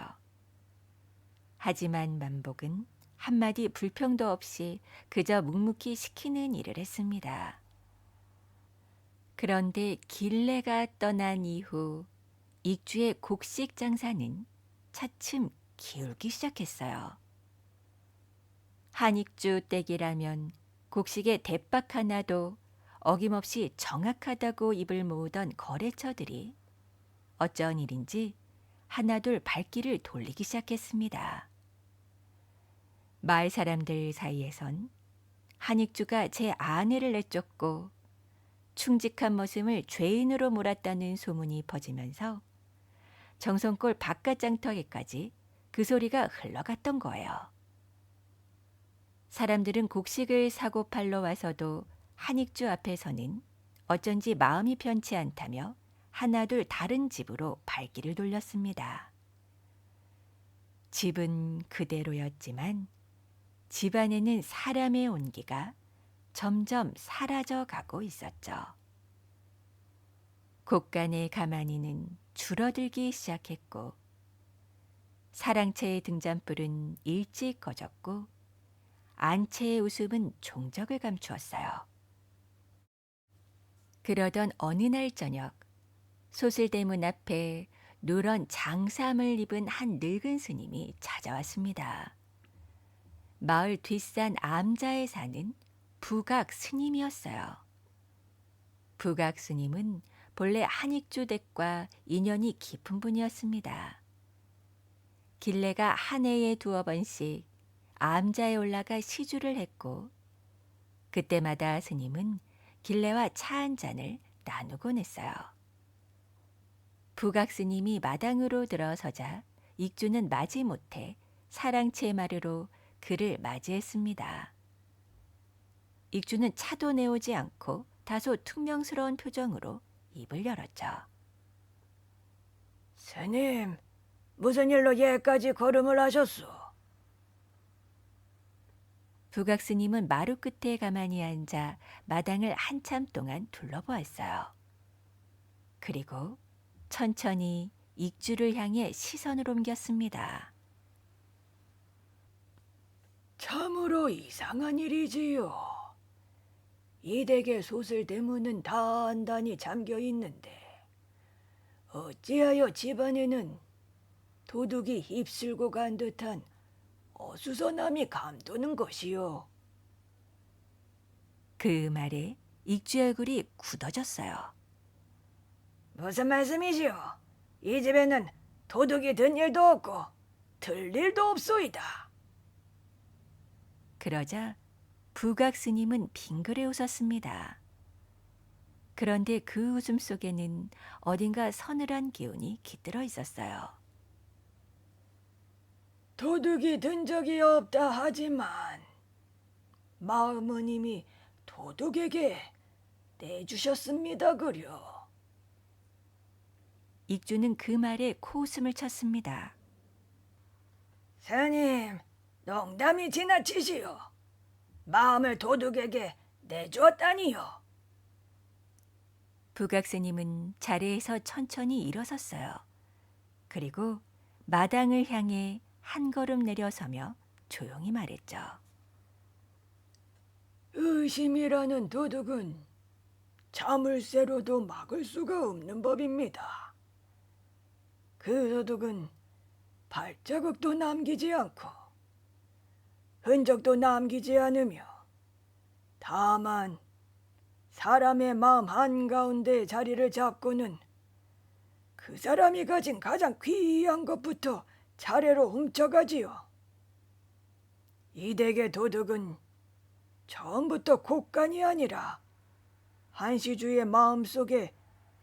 하지만 만복은 한마디 불평도 없이 그저 묵묵히 시키는 일을 했습니다. 그런데 길레가 떠난 이후 익주의 곡식 장사는 차츰 기울기 시작했어요. 한익주 댁이라면 곡식의 대박 하나도 어김없이 정확하다고 입을 모으던 거래처들이 어쩐 일인지 하나둘 발길을 돌리기 시작했습니다. 마을 사람들 사이에선 한익주가 제 아내를 내쫓고 충직한 머슴을 죄인으로 몰았다는 소문이 퍼지면서 정성골 바깥장터에까지 그 소리가 흘러갔던 거예요. 사람들은 곡식을 사고 팔러 와서도 한익주 앞에서는 어쩐지 마음이 편치 않다며 하나둘 다른 집으로 발길을 돌렸습니다. 집은 그대로였지만 집안에는 사람의 온기가 점점 사라져 가고 있었죠. 곳간의 가마니는 줄어들기 시작했고 사랑채의 등잔불은 일찍 꺼졌고 안채의 웃음은 종적을 감추었어요. 그러던 어느 날 저녁 소슬대문 앞에 누런 장삼을 입은 한 늙은 스님이 찾아왔습니다. 마을 뒷산 암자에 사는 부각 스님이었어요. 부각 스님은 본래 한익주 댁과 인연이 깊은 분이었습니다. 길레가 한 해에 2번씩 암자에 올라가 시주를 했고 그때마다 스님은 길레와 차 한 잔을 나누곤 했어요. 부각 스님이 마당으로 들어서자 익주는 마지못해 사랑채 마루로 그를 맞이했습니다. 익주는 차도 내오지 않고 다소 퉁명스러운 표정으로 입을 열었죠. 스님, 무슨 일로 예까지 걸음을 하셨소? 부각 스님은 마루 끝에 가만히 앉아 마당을 한참 동안 둘러보았어요. 그리고 천천히 익주를 향해 시선을 옮겼습니다. 참으로 이상한 일이지요. 이 댁의 소슬대문은 단단히 잠겨 있는데 어찌하여 집안에는 도둑이 휩쓸고 간 듯한 어수선함이 감도는 것이요. 그 말에 익주의 얼굴이 굳어졌어요. 무슨 말씀이시오? 이 집에는 도둑이 든 일도 없고 들 일도 없소이다. 그러자 부각 스님은 빙그레 웃었습니다. 그런데 그 웃음 속에는 어딘가 서늘한 기운이 깃들어 있었어요. 도둑이 든 적이 없다 하지만 마음은 이미 도둑에게 내주셨습니다 그려. 익주는 그 말에 코웃음을 쳤습니다. 스님, 농담이 지나치시오. 마음을 도둑에게 내주었다니요. 부각 스님은 자리에서 천천히 일어섰어요. 그리고 마당을 향해 한 걸음 내려서며 조용히 말했죠. 의심이라는 도둑은 자물쇠로도 막을 수가 없는 법입니다. 그 도둑은 발자국도 남기지 않고 흔적도 남기지 않으며 다만 사람의 마음 한가운데 자리를 잡고는 그 사람이 가진 가장 귀한 것부터 차례로 훔쳐가지요. 이 댁의 도둑은 처음부터 곶간이 아니라 한시주의 마음속에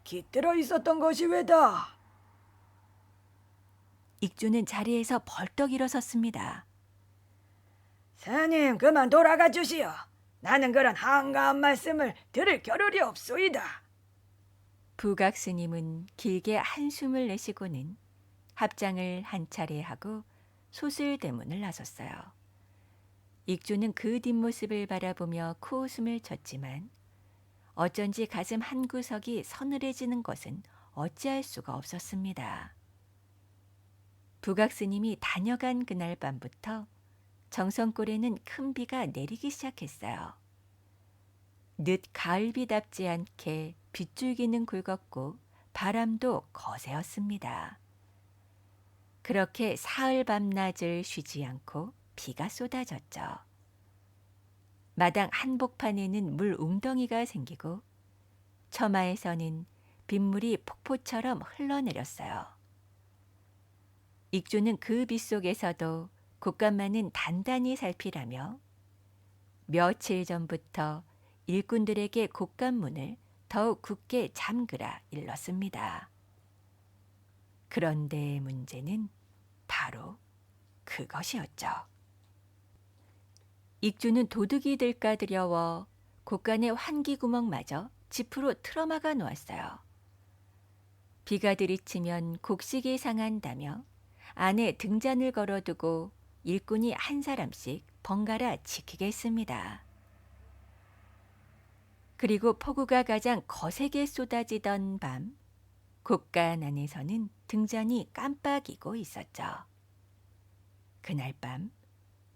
깃들어 있었던 것이 왜다. 익주는 자리에서 벌떡 일어섰습니다. 스님 그만 돌아가 주시오. 나는 그런 한가한 말씀을 들을 겨를이 없소이다. 부각 스님은 길게 한숨을 내쉬고는 합장을 한 차례 하고 소슬대문을 나섰어요. 익주는 그 뒷모습을 바라보며 코웃음을 쳤지만 어쩐지 가슴 한구석이 서늘해지는 것은 어찌할 수가 없었습니다. 부각 스님이 다녀간 그날 밤부터 정성골에는 큰 비가 내리기 시작했어요. 늦 가을비답지 않게 빗줄기는 굵었고 바람도 거세었습니다. 그렇게 사흘 밤낮을 쉬지 않고 비가 쏟아졌죠. 마당 한복판에는 물 웅덩이가 생기고 처마에서는 빗물이 폭포처럼 흘러내렸어요. 익주는 그 빗속에서도 곶감만은 단단히 살피라며 며칠 전부터 일꾼들에게 곶감문을 더욱 굳게 잠그라 일렀습니다. 그런데 문제는 바로 그것이었죠. 익주는 도둑이 들까 두려워 곶간의 환기구멍마저 지프로 틀어막아 놓았어요. 비가 들이치면 곡식이 상한다며 안에 등잔을 걸어두고 일꾼이 한 사람씩 번갈아 지키겠습니다. 그리고 폭우가 가장 거세게 쏟아지던 밤, 곶간 안에서는 등잔이 깜빡이고 있었죠. 그날 밤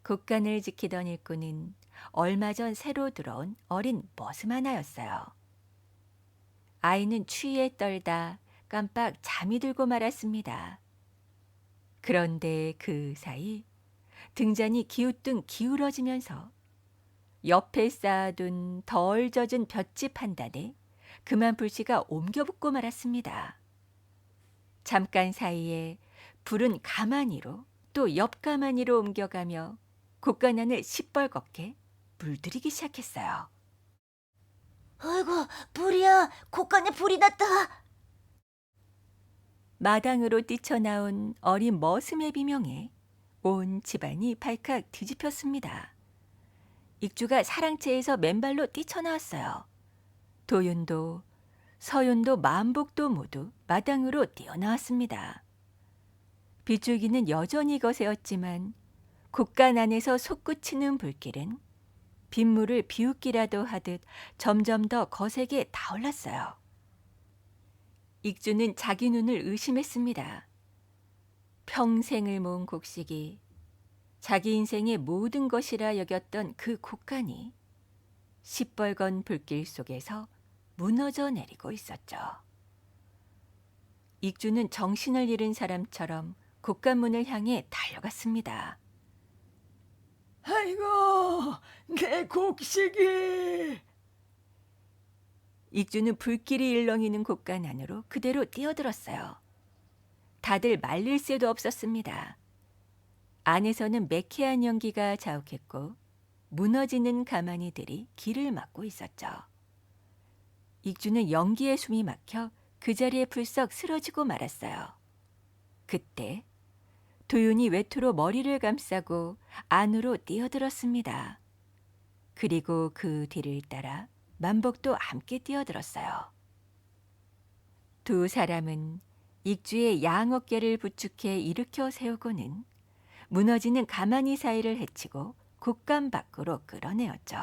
곶간을 지키던 일꾼은 얼마 전 새로 들어온 어린 머슴 하나였어요. 아이는 추위에 떨다 깜빡 잠이 들고 말았습니다. 그런데 그 사이 등잔이 기우뚱 기울어지면서 옆에 쌓아둔 덜 젖은 볏짚 한 단에 그만 불씨가 옮겨붙고 말았습니다. 잠깐 사이에 불은 가마니로 또 옆 가마니로 옮겨가며 곶간 안을 시뻘겋게 물들이기 시작했어요. 아이고, 불이야. 곶간에 불이 났다. 마당으로 뛰쳐나온 어린 머슴의 비명에 온 집안이 발칵 뒤집혔습니다. 익주가 사랑채에서 맨발로 뛰쳐나왔어요. 도윤도, 서윤도, 만복도 모두 마당으로 뛰어나왔습니다. 빗줄기는 여전히 거세었지만 곶간 안에서 솟구치는 불길은 빗물을 비웃기라도 하듯 점점 더 거세게 타올랐어요. 익주는 자기 눈을 의심했습니다. 평생을 모은 곡식이 자기 인생의 모든 것이라 여겼던 그 곶간이 시뻘건 불길 속에서 무너져 내리고 있었죠. 익주는 정신을 잃은 사람처럼 곶간문을 향해 달려갔습니다. 아이고, 내 곡식이. 익주는 불길이 일렁이는 곶간 안으로 그대로 뛰어들었어요. 다들 말릴 새도 없었습니다. 안에서는 매캐한 연기가 자욱했고 무너지는 가마니들이 길을 막고 있었죠. 익주는 연기에 숨이 막혀 그 자리에 풀썩 쓰러지고 말았어요. 그때 도윤이 외투로 머리를 감싸고 안으로 뛰어들었습니다. 그리고 그 뒤를 따라 만복도 함께 뛰어들었어요. 두 사람은 익주의 양 어깨를 부축해 일으켜 세우고는 무너지는 가마니 사이를 헤치고 곶감 밖으로 끌어내었죠.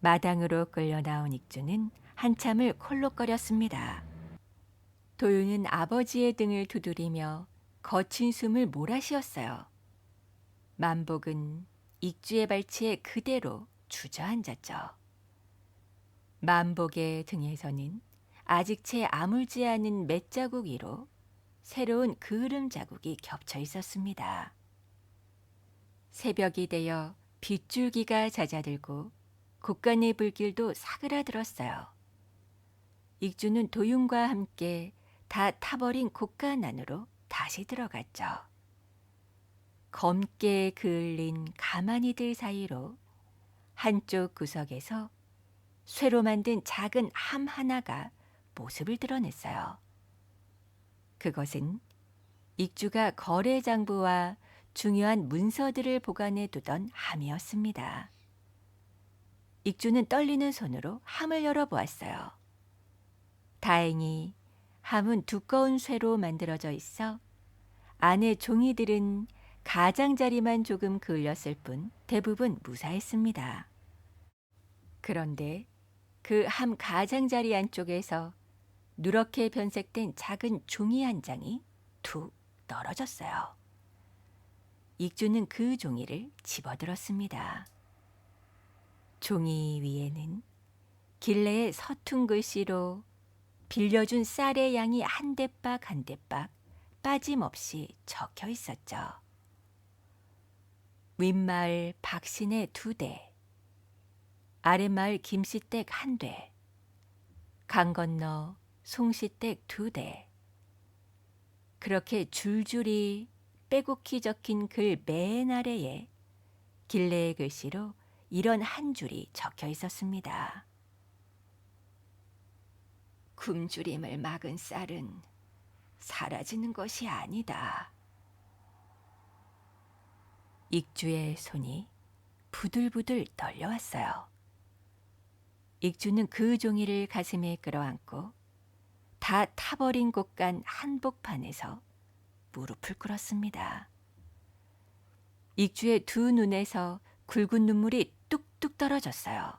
마당으로 끌려 나온 익주는 한참을 콜록거렸습니다. 도윤은 아버지의 등을 두드리며 거친 숨을 몰아쉬었어요. 만복은 익주의 발치에 그대로 주저앉았죠. 만복의 등에서는 아직 채 아물지 않은 맷자국 위로 새로운 그을음 자국이 겹쳐 있었습니다. 새벽이 되어 빗줄기가 잦아들고 곶간의 불길도 사그라들었어요. 익주는 도윤과 함께 다 타버린 곶간 안으로 다시 들어갔죠. 검게 그을린 가마니들 사이로 한쪽 구석에서 쇠로 만든 작은 함 하나가 모습을 드러냈어요. 그것은 익주가 거래 장부와 중요한 문서들을 보관해 두던 함이었습니다. 익주는 떨리는 손으로 함을 열어보았어요. 다행히 함은 두꺼운 쇠로 만들어져 있어 안에 종이들은 가장자리만 조금 그을렸을 뿐 대부분 무사했습니다. 그런데 그 함 가장자리 안쪽에서 누렇게 변색된 작은 종이 한 장이 툭 떨어졌어요. 익주는 그 종이를 집어들었습니다. 종이 위에는 길래의 서툰 글씨로 빌려준 쌀의 양이 한 대박 한 대박 빠짐없이 적혀 있었죠. 윗마을 박신의 2대, 아랫마을 김씨댁 1대, 강 건너 송씨댁 2대. 그렇게 줄줄이 빼곡히 적힌 글 맨 아래에 길래의 글씨로 이런 한 줄이 적혀 있었습니다. 굶주림을 막은 쌀은 사라지는 것이 아니다. 익주의 손이 부들부들 떨려왔어요. 익주는 그 종이를 가슴에 끌어안고 다 타버린 곳간 한복판에서 무릎을 꿇었습니다. 익주의 2 눈에서 굵은 눈물이 뚝뚝 떨어졌어요.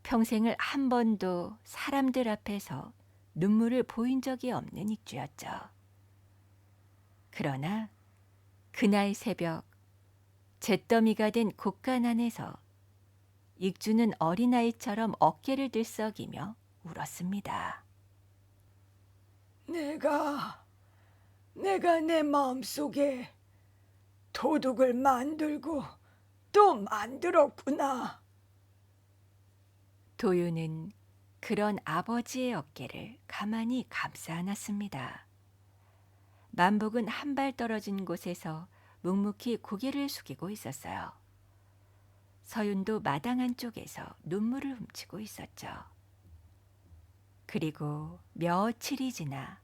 평생을 한 번도 사람들 앞에서 눈물을 보인 적이 없는 익주였죠. 그러나 그날 새벽 잿더미가 된 곳간 안에서 익주는 어린아이처럼 어깨를 들썩이며 울었습니다. 내가 내 마음속에 도둑을 만들고 또 만들었구나. 도유는 그런 아버지의 어깨를 가만히 감싸 안았습니다. 만복은 한 발 떨어진 곳에서 묵묵히 고개를 숙이고 있었어요. 서윤도 마당 한쪽에서 눈물을 훔치고 있었죠. 그리고 며칠이 지나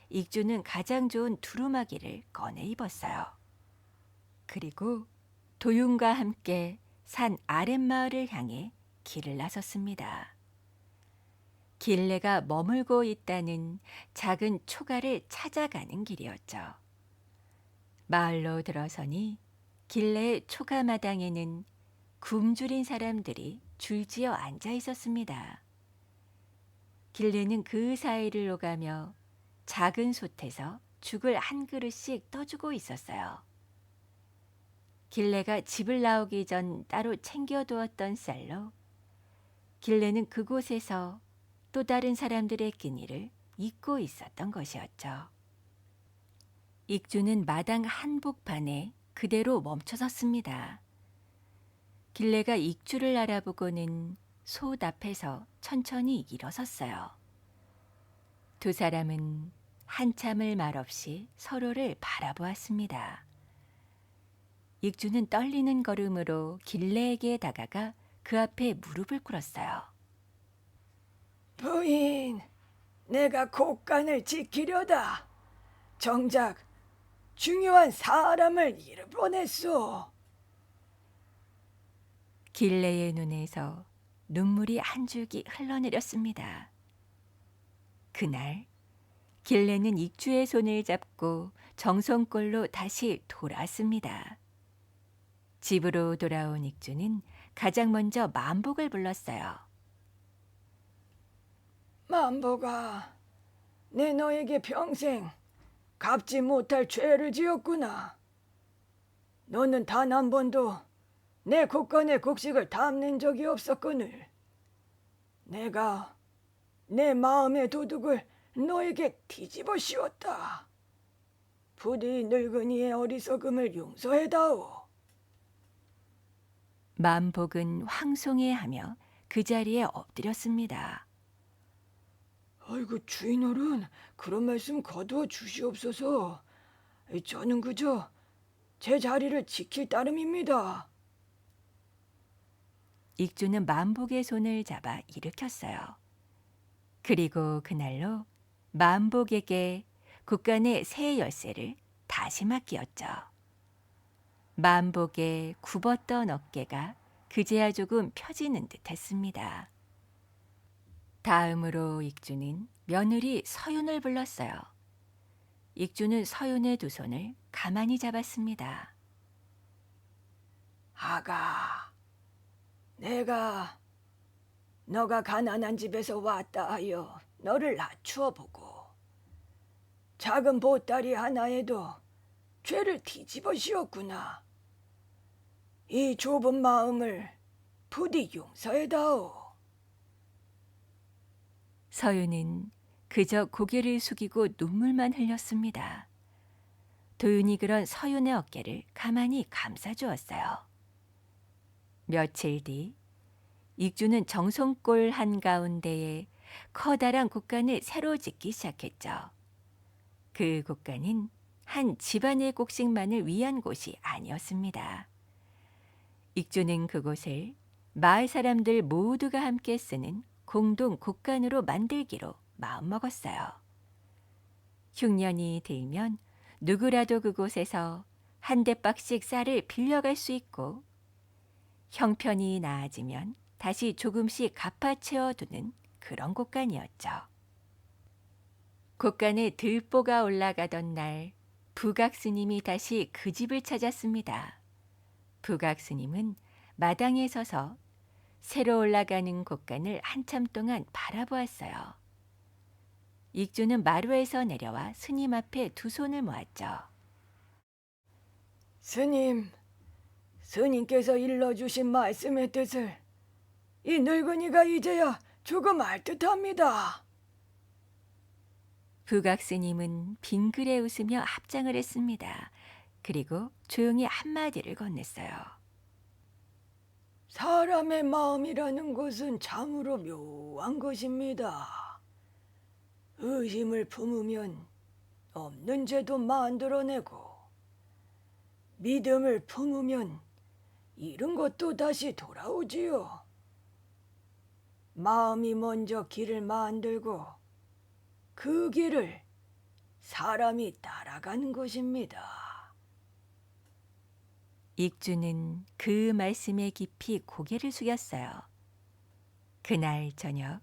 익주는 가장 좋은 두루마기를 꺼내 입었어요. 그리고 도윤과 함께 산 아랫마을을 향해 길을 나섰습니다. 길래가 머물고 있다는 작은 초가를 찾아가는 길이었죠. 마을로 들어서니 길래의 초가 마당에는 굶주린 사람들이 줄지어 앉아 있었습니다. 길래는 그 사이를 오가며 작은 솥에서 죽을 한 그릇씩 떠주고 있었어요. 길래가 집을 나오기 전 따로 챙겨두었던 쌀로 길래는 그곳에서 또 다른 사람들의 끼니를 잊고 있었던 것이었죠. 익주는 마당 한복판에 그대로 멈춰섰습니다. 길래가 익주를 알아보고는 솥 앞에서 천천히 일어섰어요. 2 사람은 한참을 말없이 서로를 바라보았습니다. 익주는 떨리는 걸음으로 길래에게 다가가 그 앞에 무릎을 꿇었어요. 부인, 내가 곳간을 지키려다 정작 중요한 사람을 잃어보냈소. 길래의 눈에서 눈물이 한 줄기 흘러내렸습니다. 그날 길래는 익주의 손을 잡고 정성골로 다시 돌아왔습니다. 집으로 돌아온 익주는 가장 먼저 만복을 불렀어요. 만보가, 내 너에게 평생 갚지 못할 죄를 지었구나. 너는 단 한 번도 내 곳간의 곡식을 담는 적이 없었거늘. 내가 내 마음의 도둑을 너에게 뒤집어 씌웠다. 부디 늙은이의 어리석음을 용서해다오. 만복은 황송해하며 그 자리에 엎드렸습니다. 아이고 주인어른, 그런 말씀 거두어 주시옵소서. 저는 그저 제 자리를 지킬 따름입니다. 익주는 만복의 손을 잡아 일으켰어요. 그리고 그날로 만복에게 국간의 새 열쇠를 다시 맡기었죠. 만복의 굽었던 어깨가 그제야 조금 펴지는 듯 했습니다. 다음으로 익주는 며느리 서윤을 불렀어요. 익주는 서윤의 두 손을 가만히 잡았습니다. 아가, 내가 너가 가난한 집에서 왔다 하여 너를 낮추어 보고 작은 보따리 하나에도 죄를 뒤집어 씌웠구나. 이 좁은 마음을 부디 용서해다오. 서윤은 그저 고개를 숙이고 눈물만 흘렸습니다. 도윤이 그런 서윤의 어깨를 가만히 감싸주었어요. 며칠 뒤 익주는 정성골 한가운데에 커다란 곡간을 새로 짓기 시작했죠. 그 곡간은 한 집안의 곡식만을 위한 곳이 아니었습니다. 익주는 그곳을 마을 사람들 모두가 함께 쓰는 공동 곡간으로 만들기로 마음먹었어요. 흉년이 들면 누구라도 그곳에서 한 대박씩 쌀을 빌려갈 수 있고 형편이 나아지면 다시 조금씩 갚아 채워두는 그런 곡간이었죠. 곡간에 들보가 올라가던 날 부각 스님이 다시 그 집을 찾았습니다. 부각 스님은 마당에 서서 새로 올라가는 곡간을 한참 동안 바라보았어요. 익주는 마루에서 내려와 스님 앞에 두 손을 모았죠. 스님께서 일러주신 말씀의 뜻을 이 늙은이가 이제야 조금 알 듯합니다. 부각 스님은 빙그레 웃으며 합장을 했습니다. 그리고 조용히 한마디를 건넸어요. 사람의 마음이라는 것은 참으로 묘한 것입니다. 의심을 품으면 없는 죄도 만들어내고 믿음을 품으면 잃은 것도 다시 돌아오지요. 마음이 먼저 길을 만들고 그 길을 사람이 따라가는 것입니다. 익주는 그 말씀에 깊이 고개를 숙였어요. 그날 저녁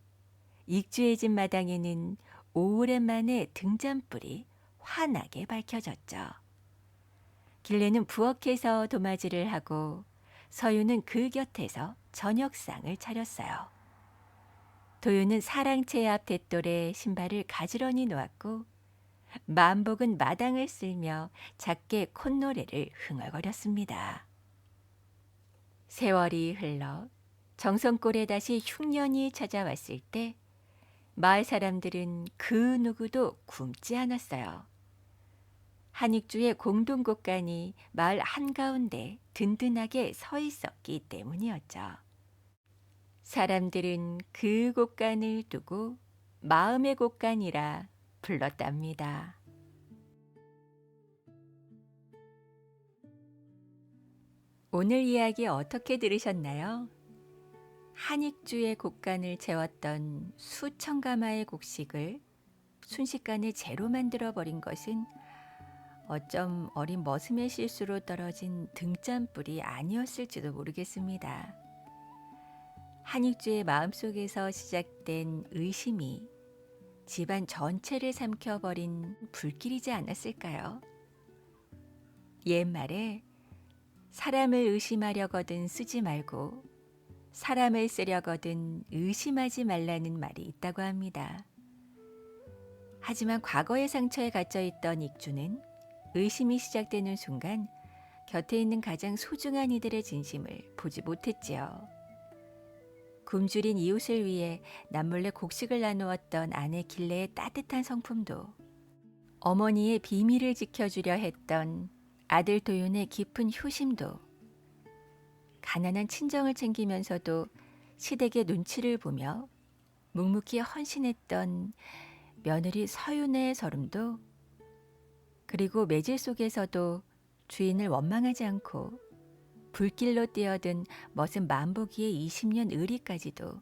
익주의 집 마당에는 오랜만에 등잔불이 환하게 밝혀졌죠. 길래는 부엌에서 도마질을 하고 서유는 그 곁에서 저녁상을 차렸어요. 도유는 사랑채 앞 대돌에 신발을 가지런히 놓았고 만복은 마당을 쓸며 작게 콧노래를 흥얼거렸습니다. 세월이 흘러 정성골에 다시 흉년이 찾아왔을 때 마을 사람들은 그 누구도 굶지 않았어요. 한익주의 공동곡간이 마을 한가운데 든든하게 서 있었기 때문이었죠. 사람들은 그 곡간을 두고 마음의 곡간이라 불렀답니다. 오늘 이야기 어떻게 들으셨나요? 한익주의 곡간을 채웠던 수천 가마의 곡식을 순식간에 재로 만들어버린 것은 어쩜 어린 머슴의 실수로 떨어진 등잔불이 아니었을지도 모르겠습니다. 한익주의 마음속에서 시작된 의심이 집안 전체를 삼켜버린 불길이지 않았을까요? 옛말에 사람을 의심하려거든 쓰지 말고 사람을 쓰려거든 의심하지 말라는 말이 있다고 합니다. 하지만 과거의 상처에 갇혀있던 익주는 의심이 시작되는 순간 곁에 있는 가장 소중한 이들의 진심을 보지 못했지요. 굶주린 이웃을 위해 남몰래 곡식을 나누었던 아내 길레의 따뜻한 성품도 어머니의 비밀을 지켜주려 했던 아들 도윤의 깊은 효심도 가난한 친정을 챙기면서도 시댁의 눈치를 보며 묵묵히 헌신했던 며느리 서윤의 서름도 그리고 매질 속에서도 주인을 원망하지 않고 불길로 뛰어든 멋은 만보기의 20년 의리까지도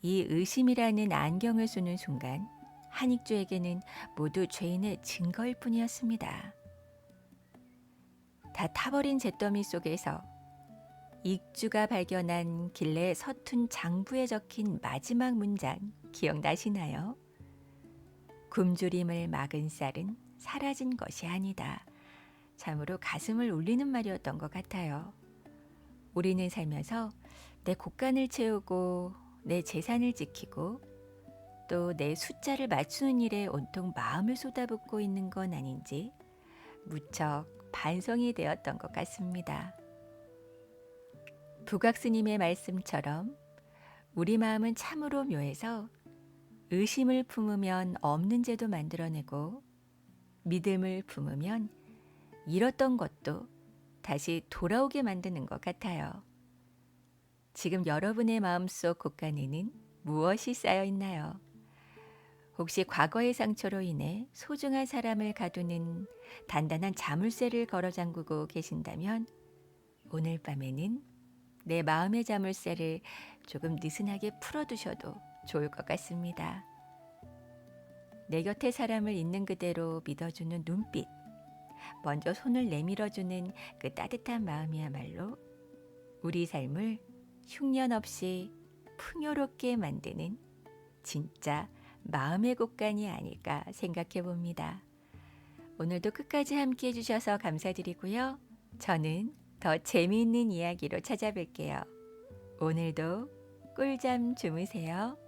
이 의심이라는 안경을 쓰는 순간 한익주에게는 모두 죄인의 증거일 뿐이었습니다. 다 타버린 잿더미 속에서 익주가 발견한 길래 서툰 장부에 적힌 마지막 문장 기억나시나요? 굶주림을 막은 쌀은 사라진 것이 아니다. 참으로 가슴을 울리는 말이었던 것 같아요. 우리는 살면서 내 곳간을 채우고 내 재산을 지키고 또 내 숫자를 맞추는 일에 온통 마음을 쏟아붓고 있는 건 아닌지 무척 반성이 되었던 것 같습니다. 부각스님의 말씀처럼 우리 마음은 참으로 묘해서 의심을 품으면 없는 죄도 만들어내고 믿음을 품으면 잃었던 것도 다시 돌아오게 만드는 것 같아요. 지금 여러분의 마음속 곳간에는 무엇이 쌓여 있나요? 혹시 과거의 상처로 인해 소중한 사람을 가두는 단단한 자물쇠를 걸어 잠그고 계신다면 오늘 밤에는 내 마음의 자물쇠를 조금 느슨하게 풀어두셔도 좋을 것 같습니다. 내 곁에 사람을 있는 그대로 믿어주는 눈빛, 먼저 손을 내밀어주는 그 따뜻한 마음이야말로 우리 삶을 흉년 없이 풍요롭게 만드는 진짜 마음의 곳간이 아닐까 생각해 봅니다. 오늘도 끝까지 함께 해주셔서 감사드리고요. 저는 더 재미있는 이야기로 찾아뵐게요. 오늘도 꿀잠 주무세요.